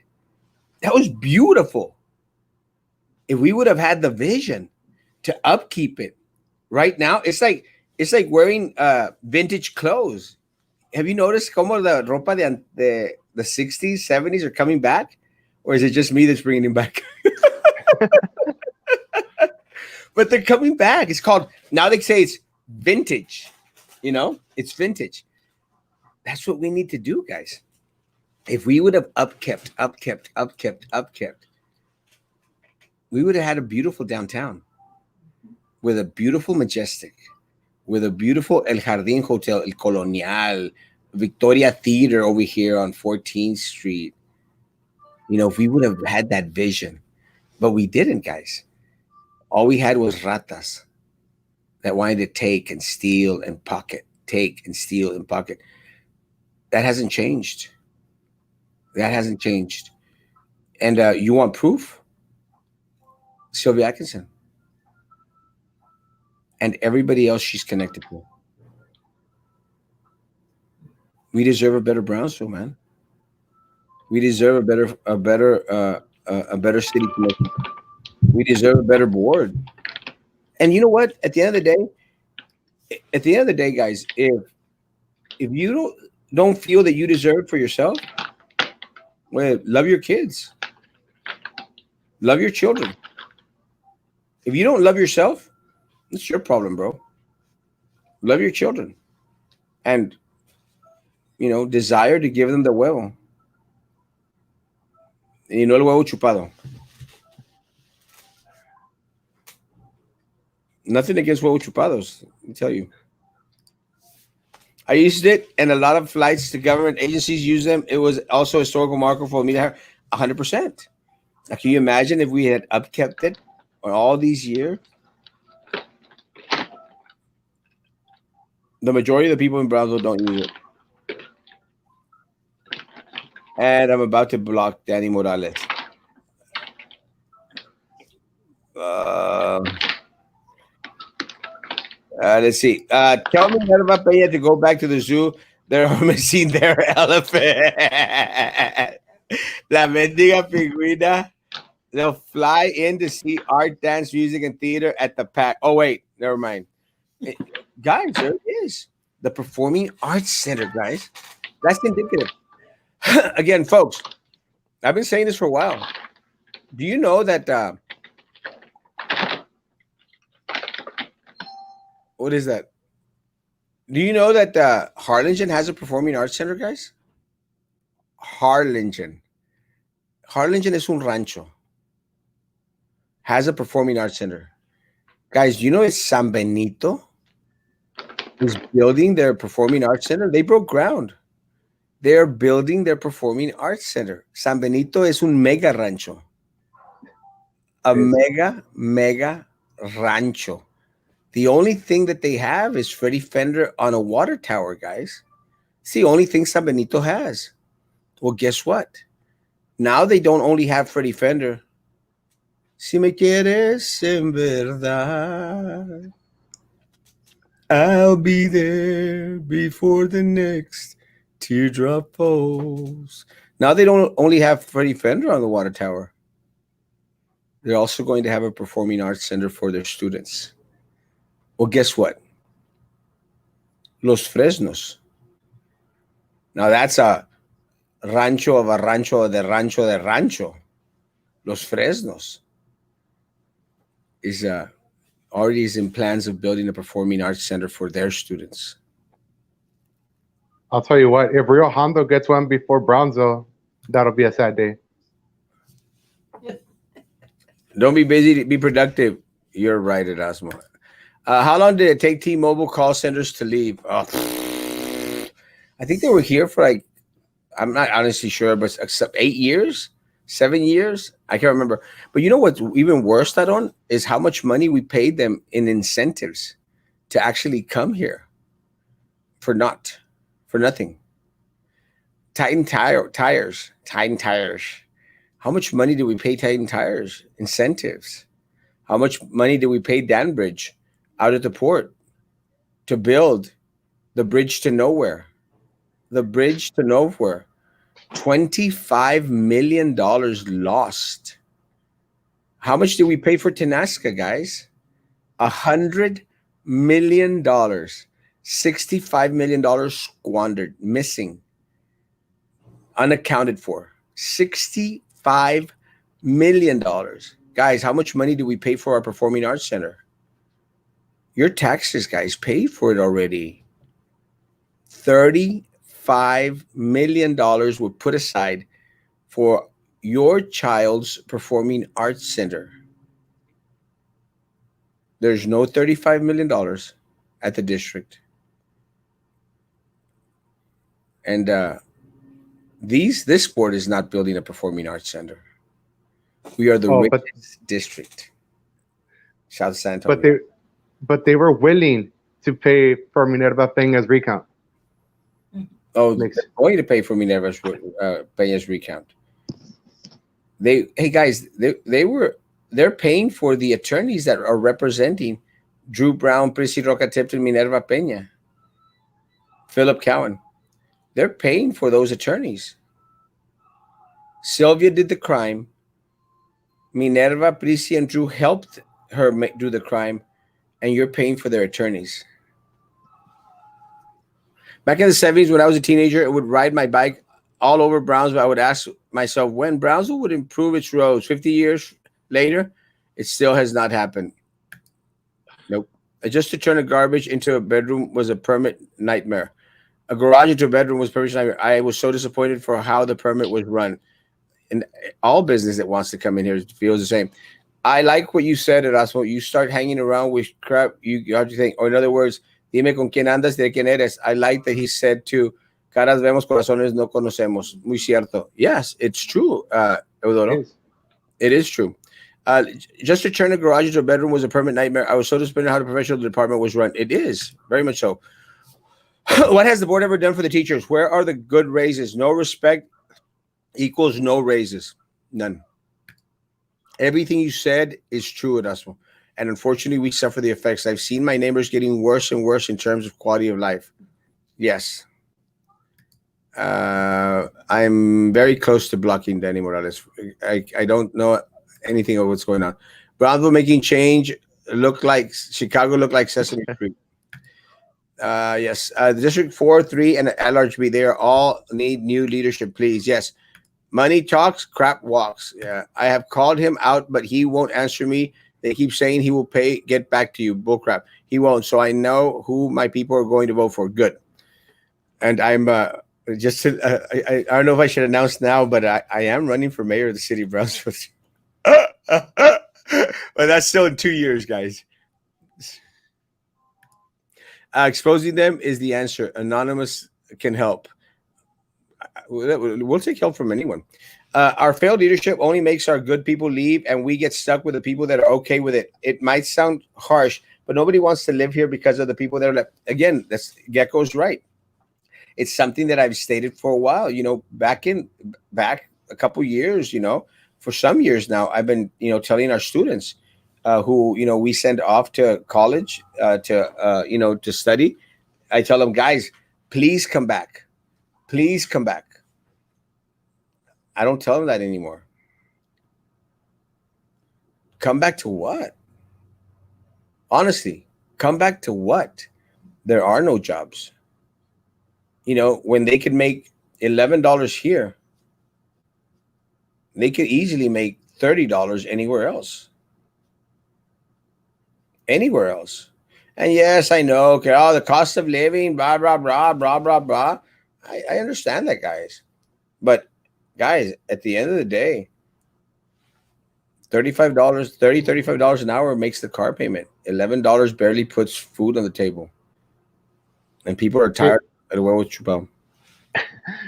That was beautiful. If we would have had the vision to upkeep it right now, it's like wearing vintage clothes. Have you noticed como la ropa de the 60s, 70s are coming back? Or is it just me that's bringing them back? But they're coming back. It's called, now they say it's vintage. You know, it's vintage. That's what we need to do, guys. If we would have upkept, we would have had a beautiful downtown with a beautiful Majestic, with a beautiful El Jardín Hotel, El Colonial, Victoria Theater over here on 14th Street. You know, if we would have had that vision, but we didn't, guys. All we had was ratas that wanted to take and steal and pocket, take and steal and pocket. That hasn't changed. That hasn't changed. And you want proof? Sylvia Atkinson. And everybody else she's connected to. We deserve a better Brownsville, man. We deserve a better city commission. We deserve a better board. And you know what? At the end of the day, guys, if you don't feel that you deserve it for yourself, well, love your kids. Love your children. If you don't love yourself, it's your problem, bro. Love your children. And, you know, desire to give them the huevo. Y no el huevo chupado. Nothing against huevo chupados, let me tell you. I used it, and a lot of flights to government agencies use them. It was also a historical marker for me to have 100%. Now, can you imagine if we had upkept it all these years? The majority of the people in Brownsville don't use it. And I'm about to block Danny Morales. Let's see. Tell me, Nerva Peña, to go back to the zoo. They're missing their elephant. La mendiga pingüina. They'll fly in to see art, dance, music, and theater at the pack. Oh, wait. Never mind. Guys, there it is. The Performing Arts Center, guys. That's indicative. Again, folks, I've been saying this for a while. Do you know that what is that? Do you know that Harlingen has a performing arts center, guys? Harlingen. Harlingen es un rancho. Has a performing arts center. Guys, you know it's San Benito is building their performing arts center? They broke ground. They're building their performing arts center. San Benito es un mega rancho. A mega rancho. The only thing that they have is Freddie Fender on a water tower, guys. It's the only thing San Benito has. Well, guess what? Now they don't only have Freddie Fender. Si me quieres en verdad, I'll be there before the next teardrop falls. Now they don't only have Freddie Fender on the water tower. They're also going to have a performing arts center for their students. Well, guess what? Los Fresnos. Now that's a rancho of a rancho de rancho de rancho. Los Fresnos is already is in plans of building a performing arts center for their students. I'll tell you what, if Rio Hondo gets one before Brownsville, that'll be a sad day. Don't be busy, be productive. You're right, Erasmo. How long did it take T-Mobile call centers to leave? Oh, I think they were here for like, I'm not honestly sure, but except 8 years, 7 years. I can't remember. But you know what's even worse, Taron, is how much money we paid them in incentives to actually come here for nothing. Titan tires. How much money did we pay Titan Tires? Incentives. How much money did we pay Danbridge out at the port to build the bridge to nowhere? The bridge to nowhere. $25 million lost. How much did we pay for Tenasca, guys? $100 million. $65 million squandered, missing, unaccounted for. $65 million. Guys, how much money do we pay for our performing arts center? Your taxes, guys, paid for it already. $35 million were put aside for your child's performing arts center. There's no $35 million at the district. And this board is not building a performing arts center. We are the richest district, South San Antonio. But they were willing to pay for Minerva Peña's recount. Oh, they're going to pay for Minerva Peña's recount. They're paying for the attorneys that are representing Drew Brown, Prissy Roca Tipton, Minerva Peña, Philip Cowan. They're paying for those attorneys. Sylvia did the crime. Minerva, Prissy, and Drew helped her do the crime, and you're paying for their attorneys. Back in the 70s, when I was a teenager, I would ride my bike all over Brownsville. I would ask myself when Brownsville would improve its roads. 50 years later, it still has not happened. Nope. Just to turn a garbage into a bedroom was a permit nightmare. A garage into a bedroom was permit nightmare. I was so disappointed for how the permit was run. And all business that wants to come in here feels the same. I like what you said, Erasmo. You start hanging around with crap, you have to think. Or in other words, dime con quién andas, de quién eres. I like that he said to caras vemos, corazones no conocemos. Muy cierto. Yes, it's true, Eudoro. It is true. Just to turn a garage into a bedroom was a permanent nightmare. I was so disappointed how the professional department was run. It is, very much so. What has the board ever done for the teachers? Where are the good raises? No respect equals no raises. None. Everything you said is true, Erasmo. And unfortunately, we suffer the effects. I've seen my neighbors getting worse and worse in terms of quality of life. Yes. I'm very close to blocking Danny Morales. I don't know anything of what's going on. Brownsville making change Chicago looked like Sesame Street. Yes. District 4, 3, and LRHB, they are all need new leadership, please. Yes. Money talks, crap walks. Yeah. I have called him out, but he won't answer me. They keep saying he will get back to you. Bullcrap. He won't. So I know who my people are going to vote for. Good. And I'm just, I don't know if I should announce now, but I am running for mayor of the city of Brownsville. But that's still in 2 years, guys. Exposing them is the answer. Anonymous can help. We'll take help from anyone. Our failed leadership only makes our good people leave, and we get stuck with the people that are okay with it. It might sound harsh, but nobody wants to live here because of the people that are left. Again, that's Gecko's right. It's something that I've stated for a while. Back a couple years. For some years now, I've been telling our students who we send off to college to study. I tell them, guys, please come back. Please come back. I don't tell them that anymore. Come back to what? Honestly, come back to what? There are no jobs. When they could make $11 here, they could easily make $30 anywhere else. Anywhere else. And yes, I know, okay, the cost of living, blah, blah, blah, blah, blah, blah. I understand that, guys. But guys, at the end of the day, $35 an hour makes the car payment. $11 barely puts food on the table. And people are tired of what Chupal.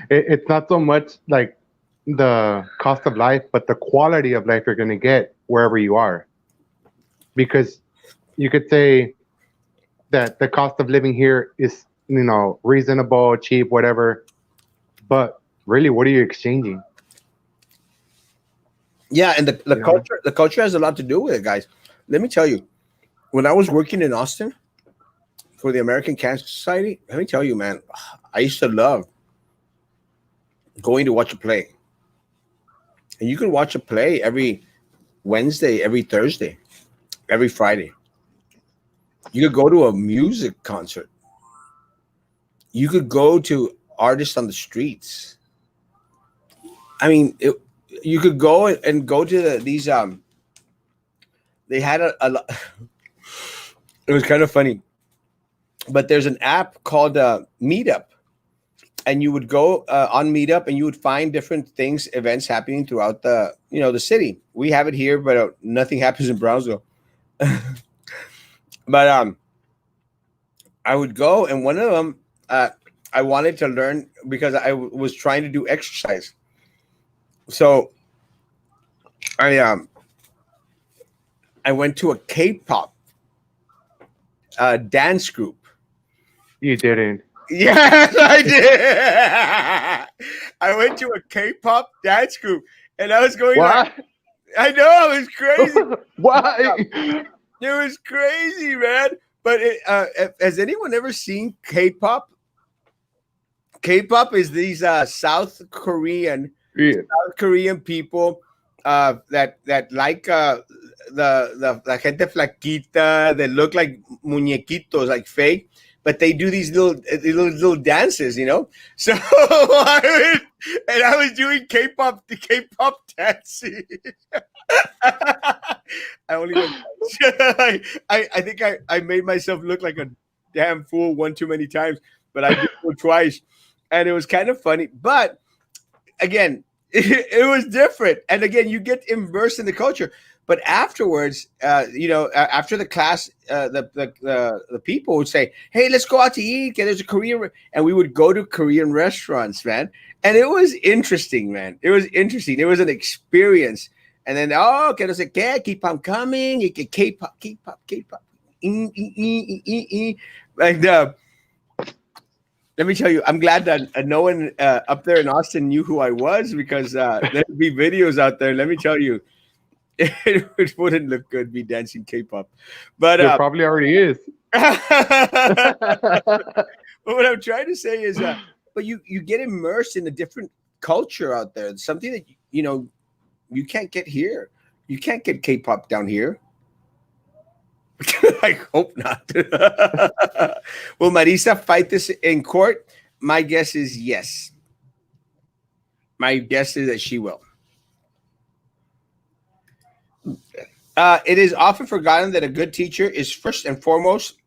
It's not so much like the cost of life, but the quality of life you're going to get wherever you are. Because you could say that the cost of living here is, reasonable, cheap, whatever. But really, what are you exchanging? Yeah, and the culture has a lot to do with it, guys. Let me tell you, when I was working in Austin for the American Cancer Society, let me tell you, man, I used to love going to watch a play. And you could watch a play every Wednesday, every Thursday, every Friday. You could go to a music concert. You could go to artists on the streets. I mean, you could go to these. They had a lot. It was kind of funny, but there's an app called Meetup, and you would go on Meetup, and you would find different things, events happening throughout the the city. We have it here, but nothing happens in Brownsville. But I would go, and one of them, I wanted to learn because I was trying to do exercise. So I went to a K-pop dance group. You didn't. Yes, I did. I went to a K-pop dance group, and I was going. What? I know, it was crazy. Why? It was crazy, man. But has anyone ever seen K-pop? K-pop is these South Korean people that like the gente flaquita that look like muñequitos, like fake, but they do these little dances, So I was doing K-pop dancing. I only went. I think I made myself look like a damn fool one too many times, but I did it twice, and it was kind of funny. But again, it was different, and again, you get immersed in the culture. But afterwards, after the class, the people would say, "Hey, let's go out to eat. There's a Korean," and we would go to Korean restaurants, man. And it was interesting, man. It was interesting. It was an experience. And then, que no sé qué, keep on coming, K-pop. And let me tell you, I'm glad that no one up there in Austin knew who I was, because there'd be videos out there. Let me tell you, it wouldn't look good me dancing K-pop. But there probably already is. But what I'm trying to say is, but you get immersed in a different culture out there. Something that you can't get here. You can't get K-pop down here. I hope not. Will Marisa fight this in court? My guess is yes. My guess is that she will. It is often forgotten that a good teacher is first and foremost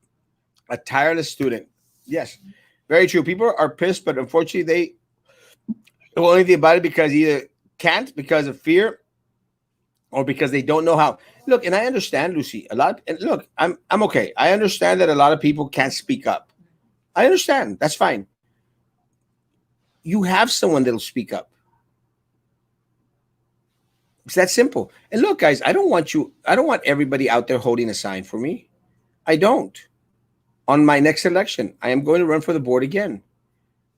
a tireless student. Yes, very true. People are pissed, but unfortunately, they will only think about it because either can't because of fear or because they don't know how. Look, and I understand, Lucy, a lot. And look, I'm okay. I understand that a lot of people can't speak up. I understand. That's fine. You have someone that'll speak up. It's that simple. And look, guys, I don't want you. I don't want everybody out there holding a sign for me. I don't. On my next election, I am going to run for the board again,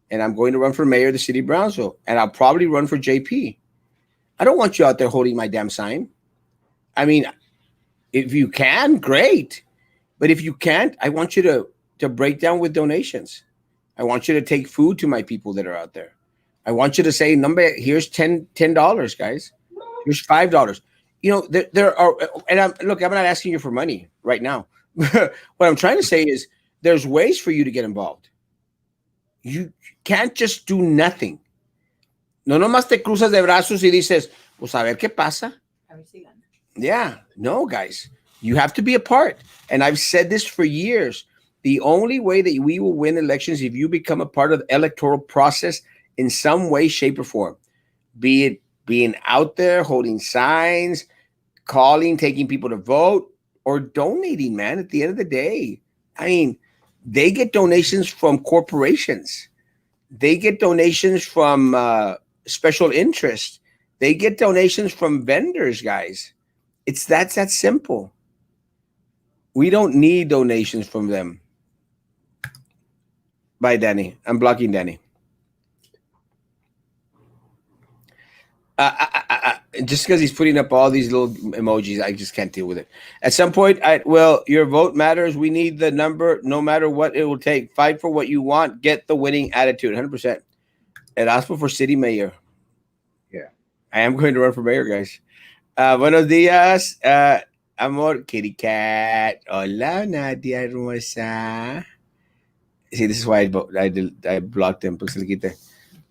and I'm going to run for mayor of the city of Brownsville, and I'll probably run for JP. I don't want you out there holding my damn sign. I mean, if you can, great. But if you can't, I want you to break down with donations. I want you to take food to my people that are out there. I want you to say, number here's $10, guys. Here's $5. You know, there are, and look, I'm not asking you for money right now. What I'm trying to say is there's ways for you to get involved. You can't just do nothing. No nomás te cruzas de brazos y dices, pues a ver qué pasa. Yeah, no, guys, you have to be a part. And I've said this for years. The only way that we will win elections is if you become a part of the electoral process in some way, shape, or form. Be it being out there, holding signs, calling, taking people to vote, or donating, man, at the end of the day. I mean, they get donations from corporations. They get donations from special interest. They get donations from vendors, guys. That's that simple. We don't need donations from them. Bye, Danny. I'm blocking Danny. Just because he's putting up all these little emojis, I just can't deal with it. At some point, your vote matters. We need the number, no matter what it will take. Fight for what you want. Get the winning attitude, 100%. Erasmo for city mayor. Yeah, I am going to run for mayor, guys. Buenos dias, amor, kitty cat. Hola, Nadia hermosa. See, this is why I blocked him. I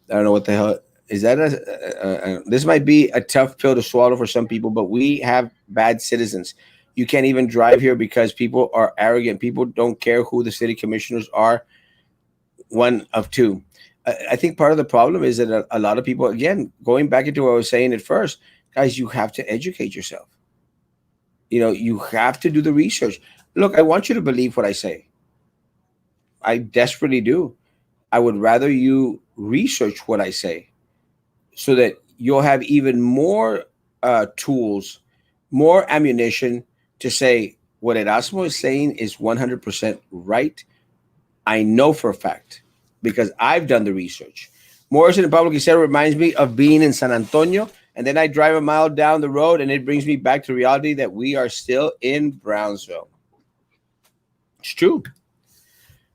don't know what the hell. Is that this might be a tough pill to swallow for some people, but we have bad citizens. You can't even drive here because people are arrogant. People don't care who the city commissioners are. One of two. I think part of the problem is that a lot of people, again, going back into what I was saying at first, guys, you have to educate yourself. You know, you have to do the research. Look, I want you to believe what I say. I desperately do. I would rather you research what I say so that you'll have even more tools, more ammunition to say what Erasmo is saying is 100% right. I know for a fact because I've done the research. Morrison and Pablo Quisero reminds me of being in San Antonio, and then I drive a mile down the road, and it brings me back to reality that we are still in Brownsville. It's true.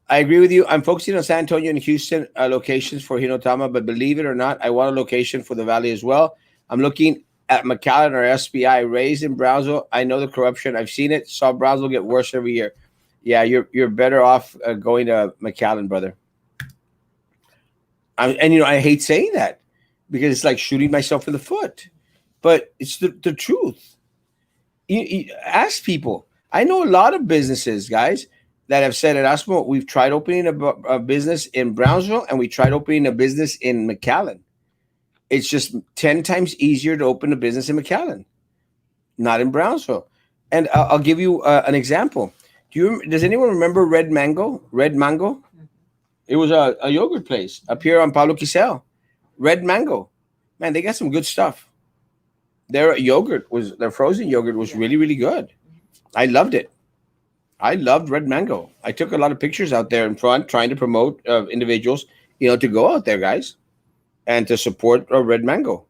I agree with you. I'm focusing on San Antonio and Houston locations for Hinotama, but believe it or not, I want a location for the Valley as well. I'm looking at McAllen or SBI. Raised in Brownsville, I know the corruption. I've seen it. Saw Brownsville get worse every year. Yeah, you're better off going to McAllen, brother. I hate saying that because it's like shooting myself in the foot, but it's the truth. You ask people. I know a lot of businesses, guys, that have said at Erasmo, we've tried opening a business in Brownsville and we tried opening a business in McAllen. It's just 10 times easier to open a business in McAllen, not in Brownsville. And I'll give you an example. Does anyone remember Red Mango? Red Mango? It was a yogurt place up here on Pablo Quisel. Red Mango. Man, they got some good stuff. Their frozen yogurt was really, really good. I loved it. I loved Red Mango. I took a lot of pictures out there in front trying to promote individuals, to go out there, guys, and to support Red Mango.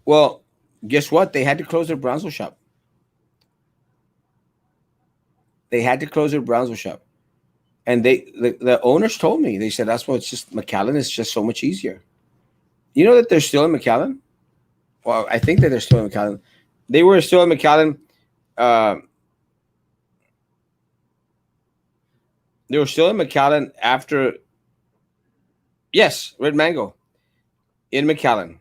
Well, guess what? They had to close their Brownsville shop. They had to close their Brownsville shop. And the owners told me, they said, that's why it's just McAllen is just so much easier. You know that they're still in McAllen? Well, I think that they're still in McAllen. They were still in McAllen. They were still in McAllen after. Yes, Red Mango in McAllen.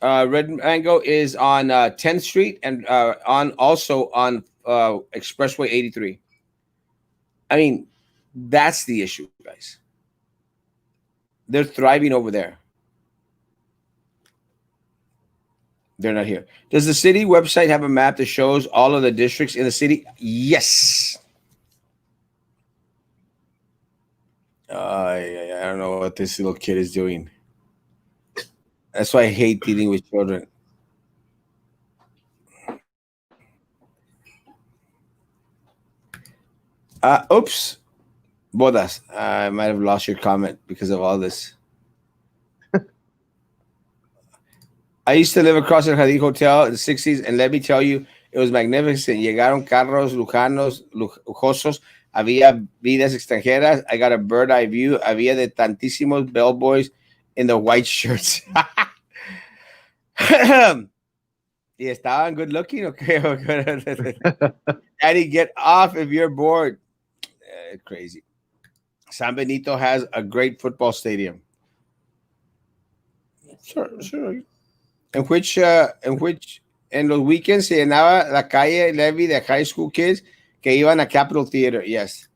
Red Mango is on 10th Street and on also on Expressway 83. I mean, that's the issue, guys. They're thriving over there. They're not here. Does the city website have a map that shows all of the districts in the city? Yes. I don't know what this little kid is doing. That's why I hate dealing with children. Oops. Bodas. I might have lost your comment because of all this. I used to live across the Jardín Hotel in the 60s, and let me tell you, it was magnificent. Llegaron carros lujosos, había vidas extranjeras. I got a bird eye view. Había de tantísimos bellboys in the white shirts. Y estaban good looking. Okay. Daddy, get off if you're bored. Crazy. San Benito has a great football stadium. Sure. En los weekends se llenaba la calle levy de high school kids que iban a Capitol Theater. Yes.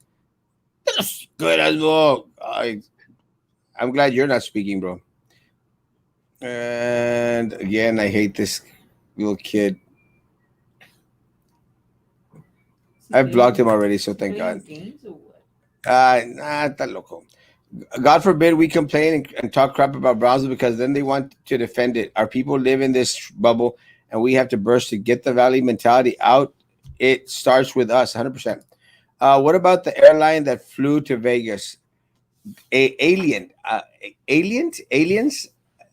That's good as well. I'm glad you're not speaking, bro. And again, I hate this little kid. I've blocked him already, so thank God. Está loco. God forbid we complain and talk crap about Brownsville because then they want to defend it. Our people live in this bubble and we have to burst to get the valley mentality out. It starts with us, 100%. What about the airline that flew to Vegas? Aliens?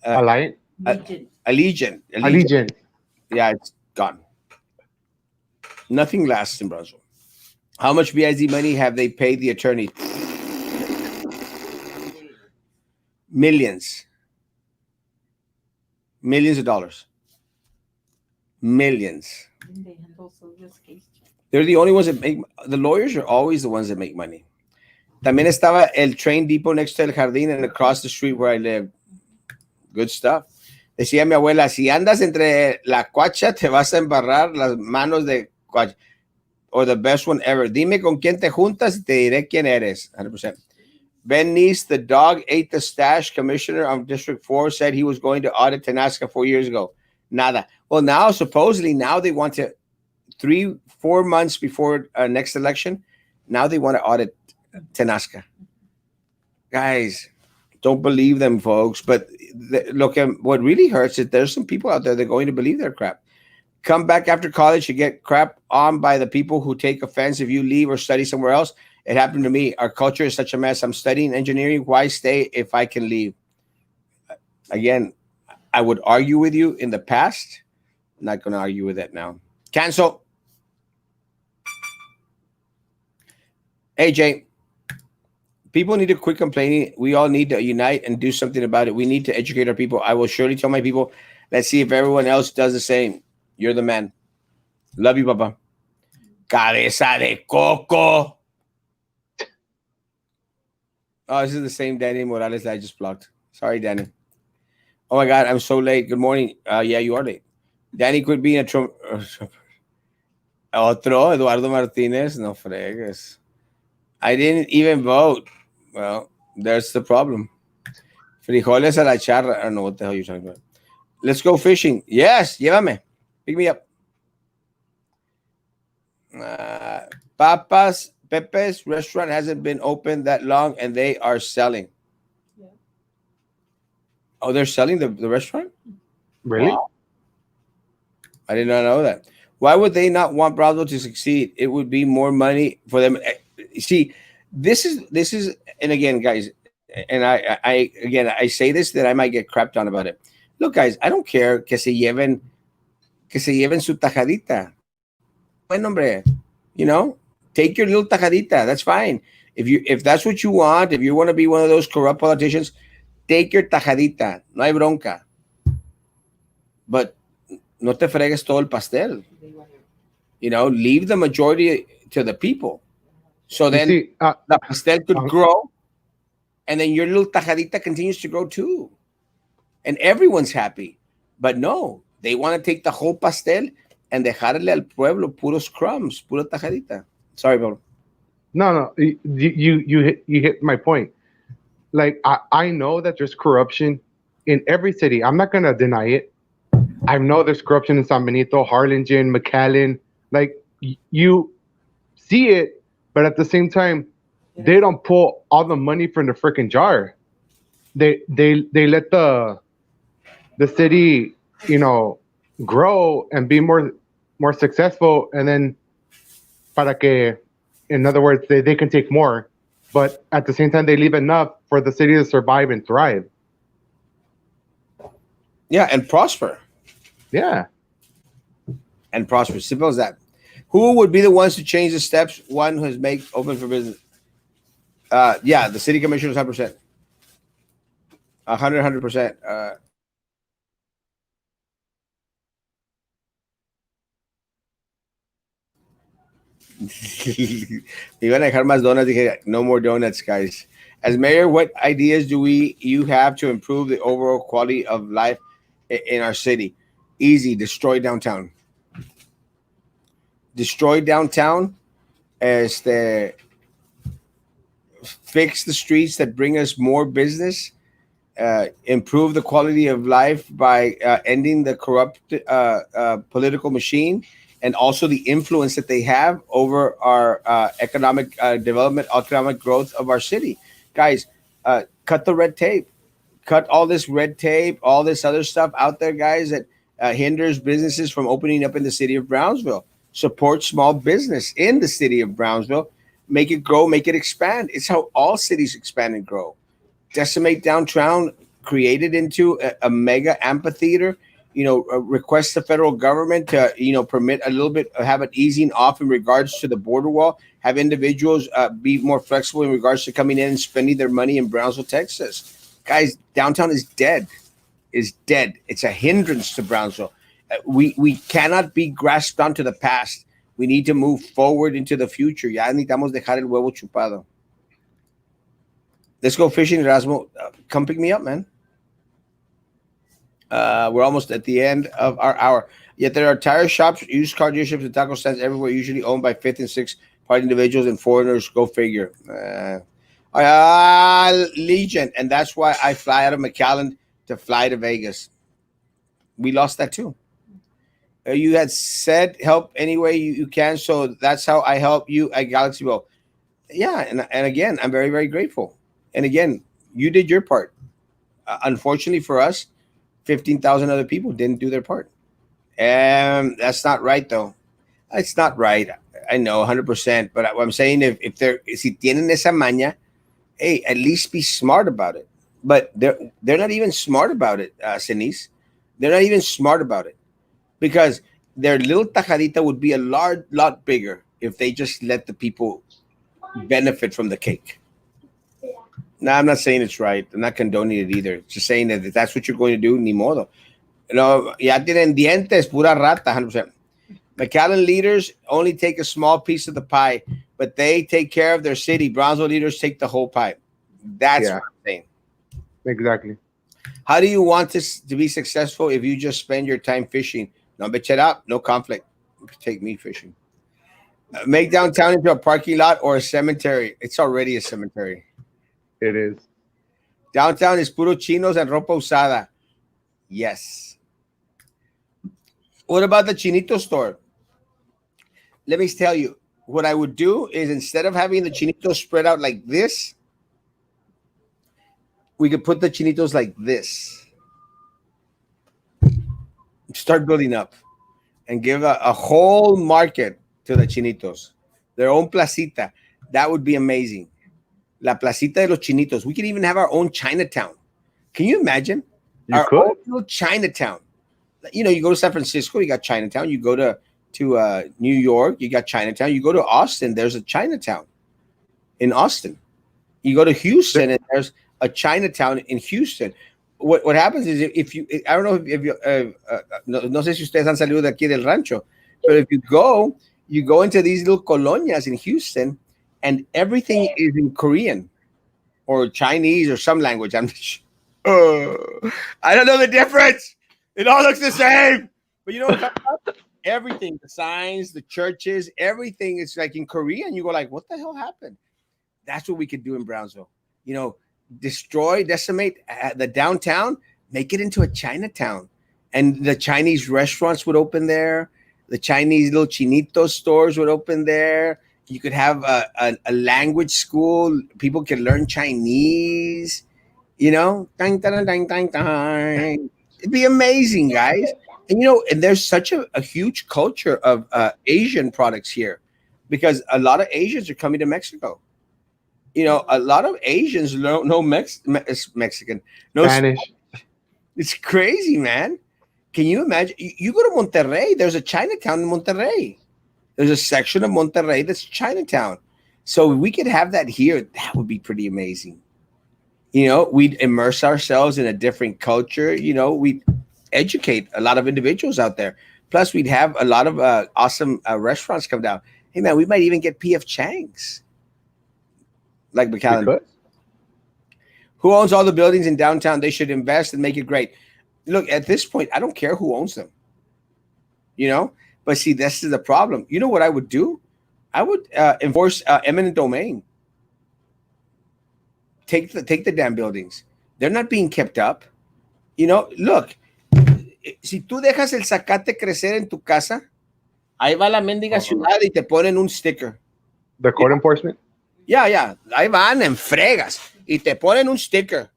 Alliance? Allegiant. Yeah, it's gone. Nothing lasts in Brownsville. How much BIZ money have they paid the attorney? Millions of dollars. Millions. They're the only ones that make. The lawyers are always the ones that make money. También estaba el train depot next to El Jardín and across the street where I live. Good stuff. Decía mi abuela, si andas entre la cuacha, te vas a embarrar las manos de cuacha. Or the best one ever. Dime con quién te juntas y te diré quién eres. 100%. Ben Neese, the dog ate the stash. Commissioner of District 4 said he was going to audit Tenasca 4 years ago. Nada. Well, now, supposedly, now they want to, 3-4 months before next election, now they want to audit Tenasca. Guys, don't believe them, folks. But look, what really hurts is there's some people out there that are going to believe their crap. Come back after college, you get crap on by the people who take offense if you leave or study somewhere else. It happened to me. Our culture is such a mess. I'm studying engineering. Why stay if I can leave? Again, I would argue with you in the past. I'm not going to argue with that now. Cancel. Hey, Jay. People need to quit complaining. We all need to unite and do something about it. We need to educate our people. I will surely tell my people. Let's see if everyone else does the same. You're the man. Love you, Papa. Cabeza de coco. Oh, this is the same Danny Morales that I just blocked. Sorry, Danny. Oh my God, I'm so late. Good morning. Yeah, you are late. Danny quit being a Trump. Otro, Eduardo Martinez. No fregues. I didn't even vote. Well, there's the problem. Frijoles a la charra. I don't know what the hell you're talking about. Let's go fishing. Yes, llévame. Pick me up. Pepe's restaurant hasn't been open that long and they are selling. Yeah. Oh, they're selling the restaurant? Really? Wow. I did not know that. Why would they not want Brownsville to succeed? It would be more money for them. See, this is, and again, guys, and I say this that I might get crapped on about it. Look, guys, I don't care que se lleven su tajadita. Buen hombre, you know, take your little tajadita. That's fine. If that's what you want, if you want to be one of those corrupt politicians, take your tajadita. No hay bronca. But no te fregues todo el pastel. You know, leave the majority to the people. So You then see, the pastel could um, grow, and then your little tajadita continues to grow too, and everyone's happy. But no, they want to take the whole pastel and dejarle al pueblo puros crumbs, pura tajadita. Sorry, bro. no, no, you hit my point. Like I know that there's corruption in every city. I'm not gonna deny it. I know there's corruption in San Benito, Harlingen, McAllen. Like you see it, but at the same time, they don't pull all the money from the freaking jar. They let the city, you know, grow and be more successful, and then para que, in other words, they can take more, but at the same time, they leave enough for the city to survive and thrive. Yeah, and prosper. Yeah. And prosper. Simple as that. Who would be the ones to change the steps? One who has made open for business. Yeah, the city commissioners, 100%. 100%. Me iban a dejar más donuts. Dije, no more donuts, guys. As mayor, what ideas do you have to improve the overall quality of life in our city? Easy. Destroy downtown. Destroy downtown. Este, fix the streets that bring us more business. Improve the quality of life by ending the corrupt political machine, and also the influence that they have over our economic development, economic growth of our city. Guys, cut the red tape. Cut all this red tape, all this other stuff out there, guys, that hinders businesses from opening up in the city of Brownsville. Support small business in the city of Brownsville. Make it grow, make it expand. It's how all cities expand and grow. Decimate downtown, create it into a mega amphitheater. Request the federal government to permit a little bit, have an easing off in regards to the border wall. Have individuals be more flexible in regards to coming in and spending their money in Brownsville, Texas. Guys, downtown is dead. Is dead. It's a hindrance to Brownsville. We cannot be grasped onto the past. We need to move forward into the future. Ya necesitamos dejar el huevo chupado. Let's go fishing, Erasmo. Come pick me up, man. We're almost at the end of our hour. Yet there are tire shops, used car dealerships, and taco stands everywhere, usually owned by fifth and sixth party individuals and foreigners. Go figure. Legion. And that's why I fly out of McAllen to fly to Vegas. We lost that too. You had said help any way you can. So that's how I help you at Galaxy Bowl. Yeah. And again, I'm very, very grateful. And again, you did your part. Unfortunately for us, 15,000 other people didn't do their part. And that's not right, though. It's not right. I know 100%. But what I'm saying, if si tienen esa maña, hey, at least be smart about it. But they're not even smart about it, Sinise. They're not even smart about it, because their little tajadita would be a lot bigger if they just let the people benefit from the cake. No, I'm not saying it's right. I'm not condoning it either. Just saying that if that's what you're going to do, ni modo. Ya tienen dientes, pura rata, 100%. McAllen leaders only take a small piece of the pie, but they take care of their city. Brownsville leaders take the whole pie. That's what I'm saying. Exactly. How do you want this to be successful if you just spend your time fishing? No, bitch it up. No conflict. Take me fishing. Make downtown into a parking lot or a cemetery. It's already a cemetery. It is. Downtown is puro chinos and ropa usada. Yes. What about the Chinito store? Let me tell you, what I would do is, instead of having the Chinitos spread out like this, we could put the Chinitos like this. Start building up and give a whole market to the Chinitos, their own placita. That would be amazing. La placita de los Chinitos. We could even have our own Chinatown. Can you imagine? You could. Own little Chinatown. You go to San Francisco, you got Chinatown. You go to New York, you got Chinatown. You go to Austin, there's a Chinatown in Austin. You go to Houston, and there's a Chinatown in Houston. What happens is, if you, I don't know if you, no sé si ustedes han salido de aquí del rancho, but if you go into these little colonias in Houston, and everything is in Korean or Chinese or some language. I don't know the difference. It all looks the same. But you know what I'm talking about? Everything, the signs, the churches, everything is like in Korean. You go like, what the hell happened? That's what we could do in Brownsville. You know, destroy, decimate the downtown, make it into a Chinatown. And the Chinese restaurants would open there. The Chinese little chinito stores would open there. You could have a language school. People can learn Chinese, you know? Dang, dang, dang, dang, dang. It'd be amazing, guys. And, you know, and there's such a huge culture of Asian products here because a lot of Asians are coming to Mexico. You know, a lot of Asians know Mexican. No, Spanish. it's crazy, man. Can you imagine? You go to Monterrey, there's a Chinatown in Monterrey. There's a section of Monterrey that's Chinatown. So we could have that here. That would be pretty amazing. You know, we'd immerse ourselves in a different culture. You know, we'd educate a lot of individuals out there. Plus, we'd have a lot of awesome restaurants come down. Hey, man, we might even get P.F. Chang's. Like McAllen. Who owns all the buildings in downtown? They should invest and make it great. Look, at this point, I don't care who owns them. You know? But see, this is the problem. You know what I would do? I would enforce eminent domain. Take the damn buildings. They're not being kept up. You know, look, si tú dejas el zacate crecer en tu casa, ahí va la mendiga ciudad y te ponen un sticker. The code enforcement? Ya, ahí van en fregas y te ponen un sticker.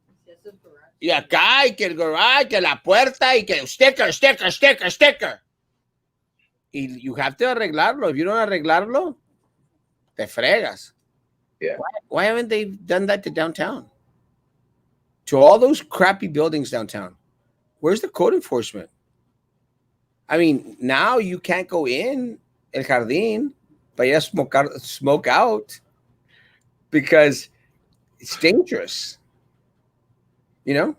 Y acá, y que el garage, que la puerta, y que sticker. Y you have to arreglarlo. If you don't arreglarlo, te fregas. Yeah. Why haven't they done that to downtown? To all those crappy buildings downtown. Where's the code enforcement? I mean, now you can't go in El Jardín, but you smoke out because it's dangerous. You know?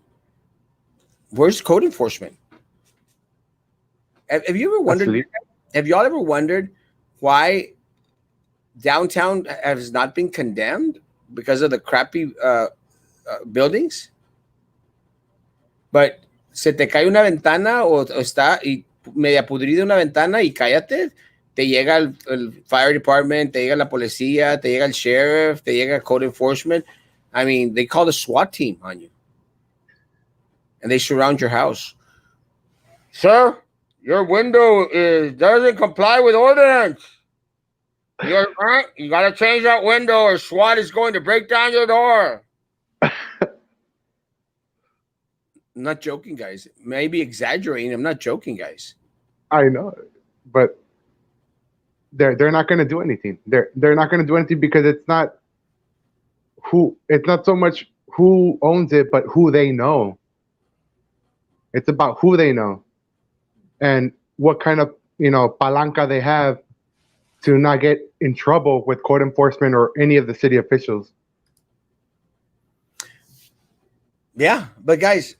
Where's code enforcement? Have you ever wondered? Have y'all ever wondered why downtown has not been condemned because of the crappy buildings? But se te cae una ventana o está y media pudrida una ventana y cállate, te llega el fire department, te llega la policía, te llega el sheriff, te llega code enforcement. I mean, they call the SWAT team on you. And they surround your house. Sir, your window doesn't comply with ordinance. You got to change that window or SWAT is going to break down your door. I'm not joking, guys. Maybe exaggerating. I'm not joking, guys. I know, but they're not going to do anything. They're not going to do anything because it's not so much who owns it, but who they know. It's about who they know and what kind of, palanca they have to not get in trouble with code enforcement or any of the city officials. Yeah, but guys,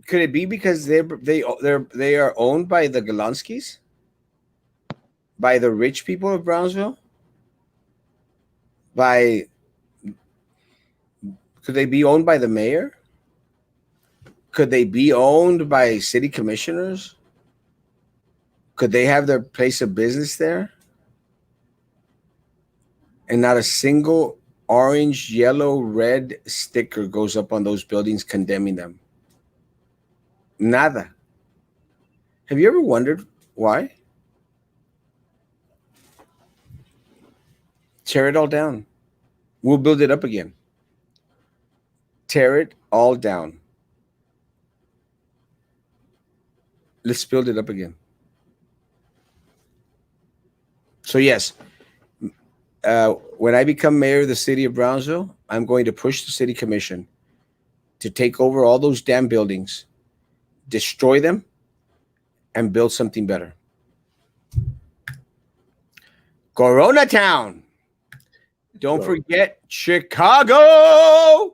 could it be because they are owned by the Golonskis? By the rich people of Brownsville? Could they be owned by the mayor? Could they be owned by city commissioners? Could they have their place of business there? And not a single orange, yellow, red sticker goes up on those buildings condemning them. Nada. Have you ever wondered why? Tear it all down. We'll build it up again. Tear it all down. Let's build it up again. So yes, when I become mayor of the city of Brownsville, I'm going to push the city commission to take over all those damn buildings, destroy them, and build something better. Corona Town. Don't forget Chicago.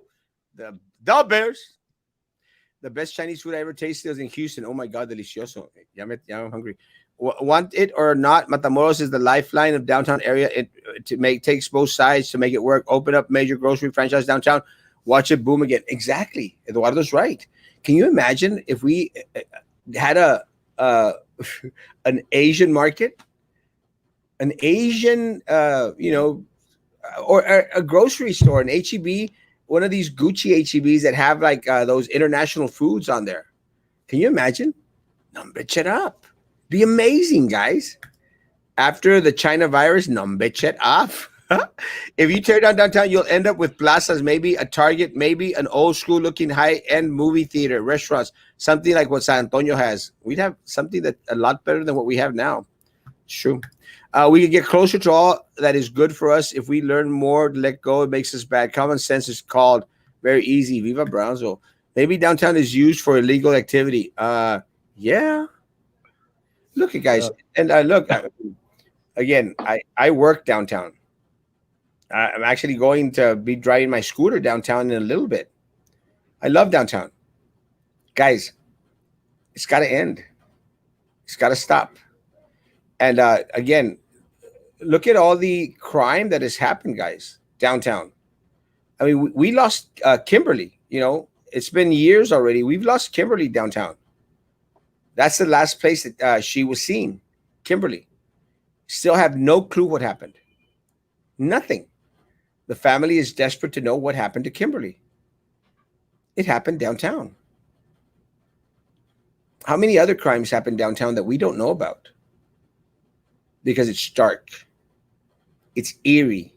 The Bears. The best Chinese food I ever tasted was in Houston. Oh my God, delicioso. I'm hungry. Want it or not, Matamoros is the lifeline of downtown area. takes both sides to make it work. Open up major grocery franchise downtown. Watch it boom again. Exactly. Eduardo's right. Can you imagine if we had uh, an Asian market, an Asian, or a grocery store, an HEB, one of these Gucci HEBs that have like those international foods on there. Can you imagine? Number it up. Be amazing, guys. After the China virus, number it up. If you tear down downtown, you'll end up with plazas, maybe a Target, maybe an old school looking high end movie theater, restaurants, something like what San Antonio has. We'd have something that a lot better than what we have now. It's true. We can get closer to all that is good for us if we learn more to let go. It makes us bad. Common sense is called. Very easy. Viva Brownsville. Maybe downtown is used for illegal activity. Yeah. Look at guys, and look again. I work downtown. I'm actually going to be driving my scooter downtown in a little bit. I love downtown. Guys, it's got to end. It's got to stop. And again, look at all the crime that has happened, guys, downtown. I mean, we lost Kimberly. It's been years already. We've lost Kimberly downtown. That's the last place that she was seen, Kimberly. Still have no clue what happened. Nothing. The family is desperate to know what happened to Kimberly. It happened downtown. How many other crimes happened downtown that we don't know about? Because it's dark. It's eerie.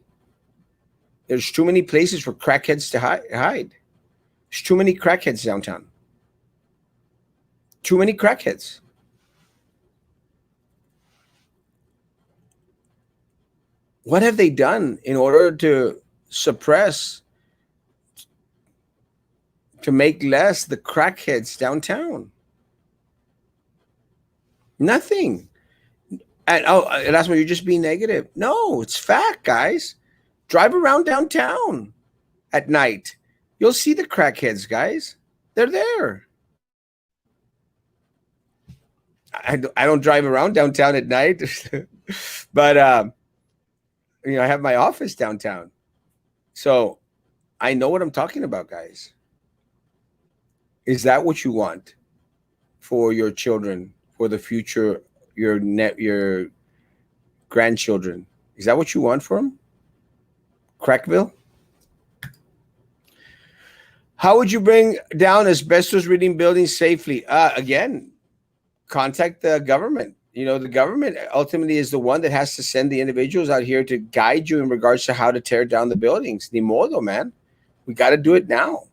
There's too many places for crackheads to hide. There's too many crackheads downtown. Too many crackheads. What have they done in order to suppress, to make less the crackheads downtown? Nothing. And Erasmo, you're just being negative. No, it's fact, guys. Drive around downtown at night. You'll see the crackheads, guys. They're there. I don't drive around downtown at night, but I have my office downtown, so I know what I'm talking about, guys. Is that what you want for your children, for the future, your grandchildren? Is that what you want for them? Crackville? How would you bring down asbestos reading buildings safely? Again, contact the government. The government ultimately is the one that has to send the individuals out here to guide you in regards to how to tear down the buildings. Ni modo, man. We got to do it now.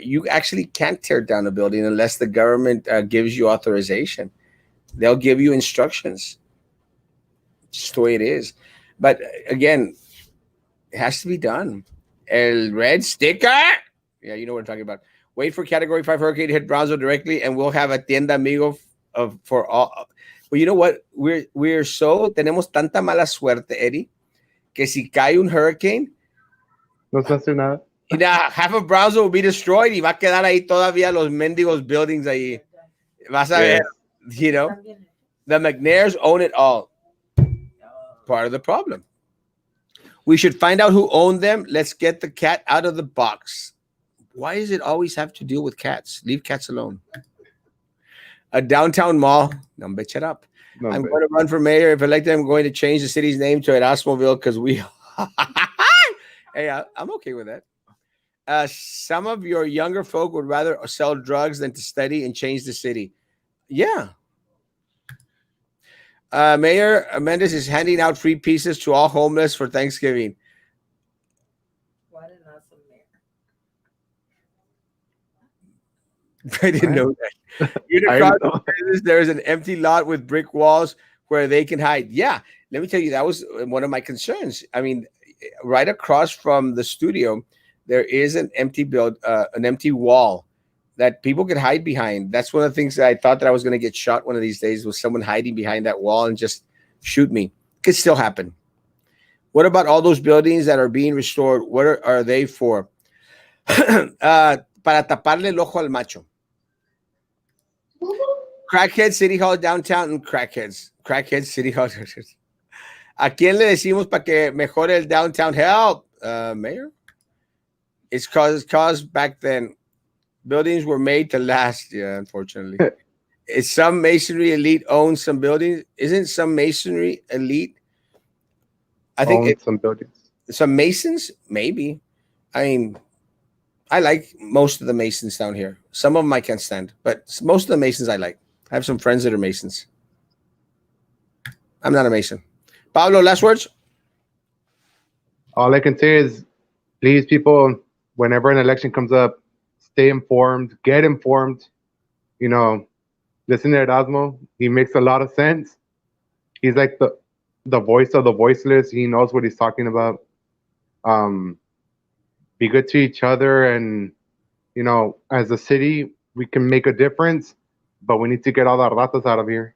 You actually can't tear down a building unless the government gives you authorization. They'll give you instructions. It's just the way it is. But again, it has to be done. El red sticker. Yeah, you know what I'm talking about. Wait for Category 5 hurricane to hit Brownsville directly, and we'll have a tienda amigo for all. Well, you know what? Tenemos tanta mala suerte, Eddie, que si cae un hurricane, no se hace nada. Half of Brownsville will be destroyed y va a quedar ahí todavía los mendigos buildings ahí. Vas a ver, the McNairs own it all. Part of the problem. We should find out who owned them. Let's get the cat out of the box. Why does it always have to deal with cats? Leave cats alone. A downtown mall. No, bitch it up. No, I'm going to run for mayor. If elected, I'm going to change the city's name to Erasmoville because we. Hey, I'm okay with that. Some of your younger folk would rather sell drugs than to study and change the city. Yeah. Mayor Mendes is handing out free pizzas to all homeless for Thanksgiving. What an awesome mayor. I didn't know that. There is an empty lot with brick walls where they can hide. Yeah, let me tell you, that was one of my concerns. I mean, right across from the studio, there is an empty wall that people could hide behind. That's one of the things that I thought that I was going to get shot one of these days, was someone hiding behind that wall and just shoot me. Could still happen. What about all those buildings that are being restored? What are they for? Para taparle el ojo al macho. Crackhead City Hall downtown and crackheads. Crackhead City Hall. ¿A quién le decimos para que mejore el downtown help? Mayor? It's caused back then. Buildings were made to last. Yeah, unfortunately. Is some masonry elite owns some buildings? Isn't some masonry elite? I think Own some buildings. some masons, maybe. I mean, I like most of the masons down here. Some of them I can't stand, but most of the masons I like. I have some friends that are masons. I'm not a mason. Pablo, last words? All I can say is, please, people, whenever an election comes up, stay informed, get informed. You know, listen to Erasmo. He makes a lot of sense. He's like the voice of the voiceless. He knows what he's talking about. Be good to each other, and you know, as a city, we can make a difference, but we need to get all the ratas out of here.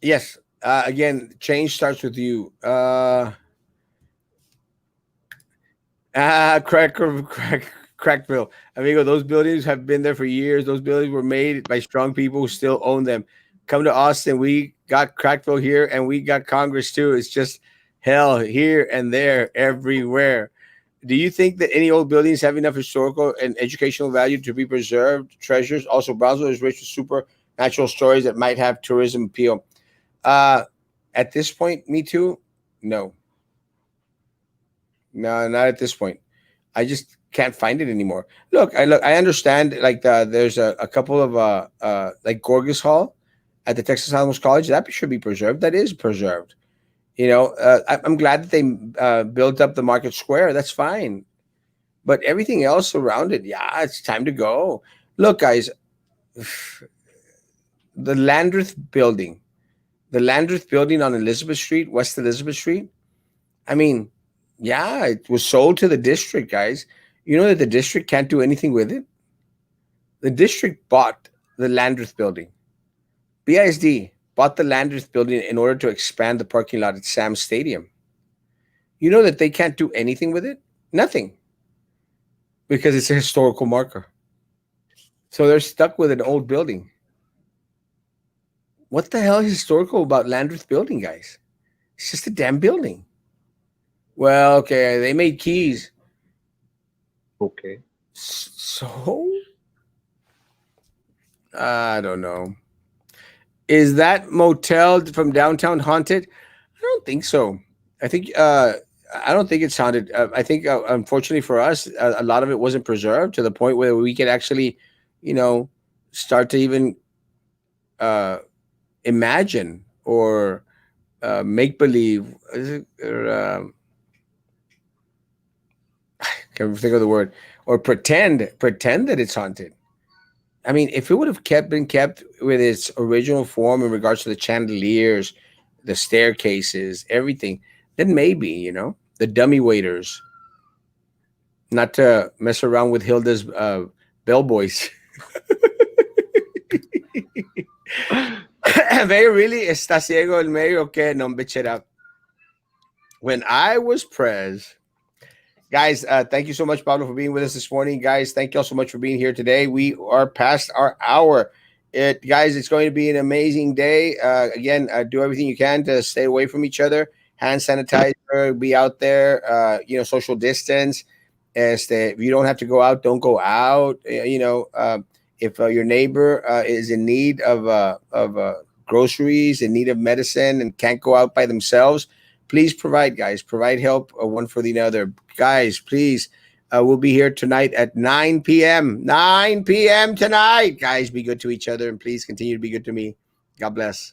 Yes. Again, change starts with you. Crackville. Amigo, those buildings have been there for years. Those buildings were made by strong people who still own them. Come to Austin. We got Crackville here, and we got Congress too. It's just hell here and there, everywhere. Do you think that any old buildings have enough historical and educational value to be preserved treasures? Also, Brownsville is rich with supernatural stories that might have tourism appeal. At this point, me too. No, not at this point. I just can't find it anymore. I understand. Like there's a couple of like Gorgas Hall at the Texas Alamos College that should be preserved. That is preserved. You know, I'm glad that they built up the Market Square. That's fine, but everything else around it, yeah, it's time to go. Look, guys, the Landreth building. The Landreth building on Elizabeth Street, West Elizabeth Street. I mean, yeah, it was sold to the district, guys. You know that the district can't do anything with it? The district bought the Landreth building. BISD bought the Landreth building in order to expand the parking lot at Sam's Stadium. You know that they can't do anything with it? Nothing. Because it's a historical marker. So they're stuck with an old building. What the hell is historical about Landreth building, guys? It's just a damn building. Well, okay, they made keys. Okay. So? I don't know. Is that motel from downtown haunted? I don't think so. I think I don't think it's haunted. I think unfortunately for us, a lot of it wasn't preserved to the point where we could actually, you know, start to even imagine or make believe. Can't think of the word. Or pretend that it's haunted. I mean, if it would have been kept with its original form in regards to the chandeliers, the staircases, everything, then maybe, you know, the dummy waiters, not to mess around with Hilda's bellboys. Mayor really está ciego el mayor? Okay, no, bitch it up. When I was pres, guys, thank you so much, Pablo, for being with us this morning. Guys, thank you all so much for being here today. We are past our hour. Guys, it's going to be an amazing day. Again, do everything you can to stay away from each other. Hand sanitizer, be out there, you know, social distance. If you don't have to go out, don't go out. You know, if your neighbor is in need of groceries, in need of medicine, and can't go out by themselves, please provide, guys. Provide help one for the other. Guys, please. We'll be here tonight at 9 p.m. 9 p.m. tonight. Guys, be good to each other, and please continue to be good to me. God bless.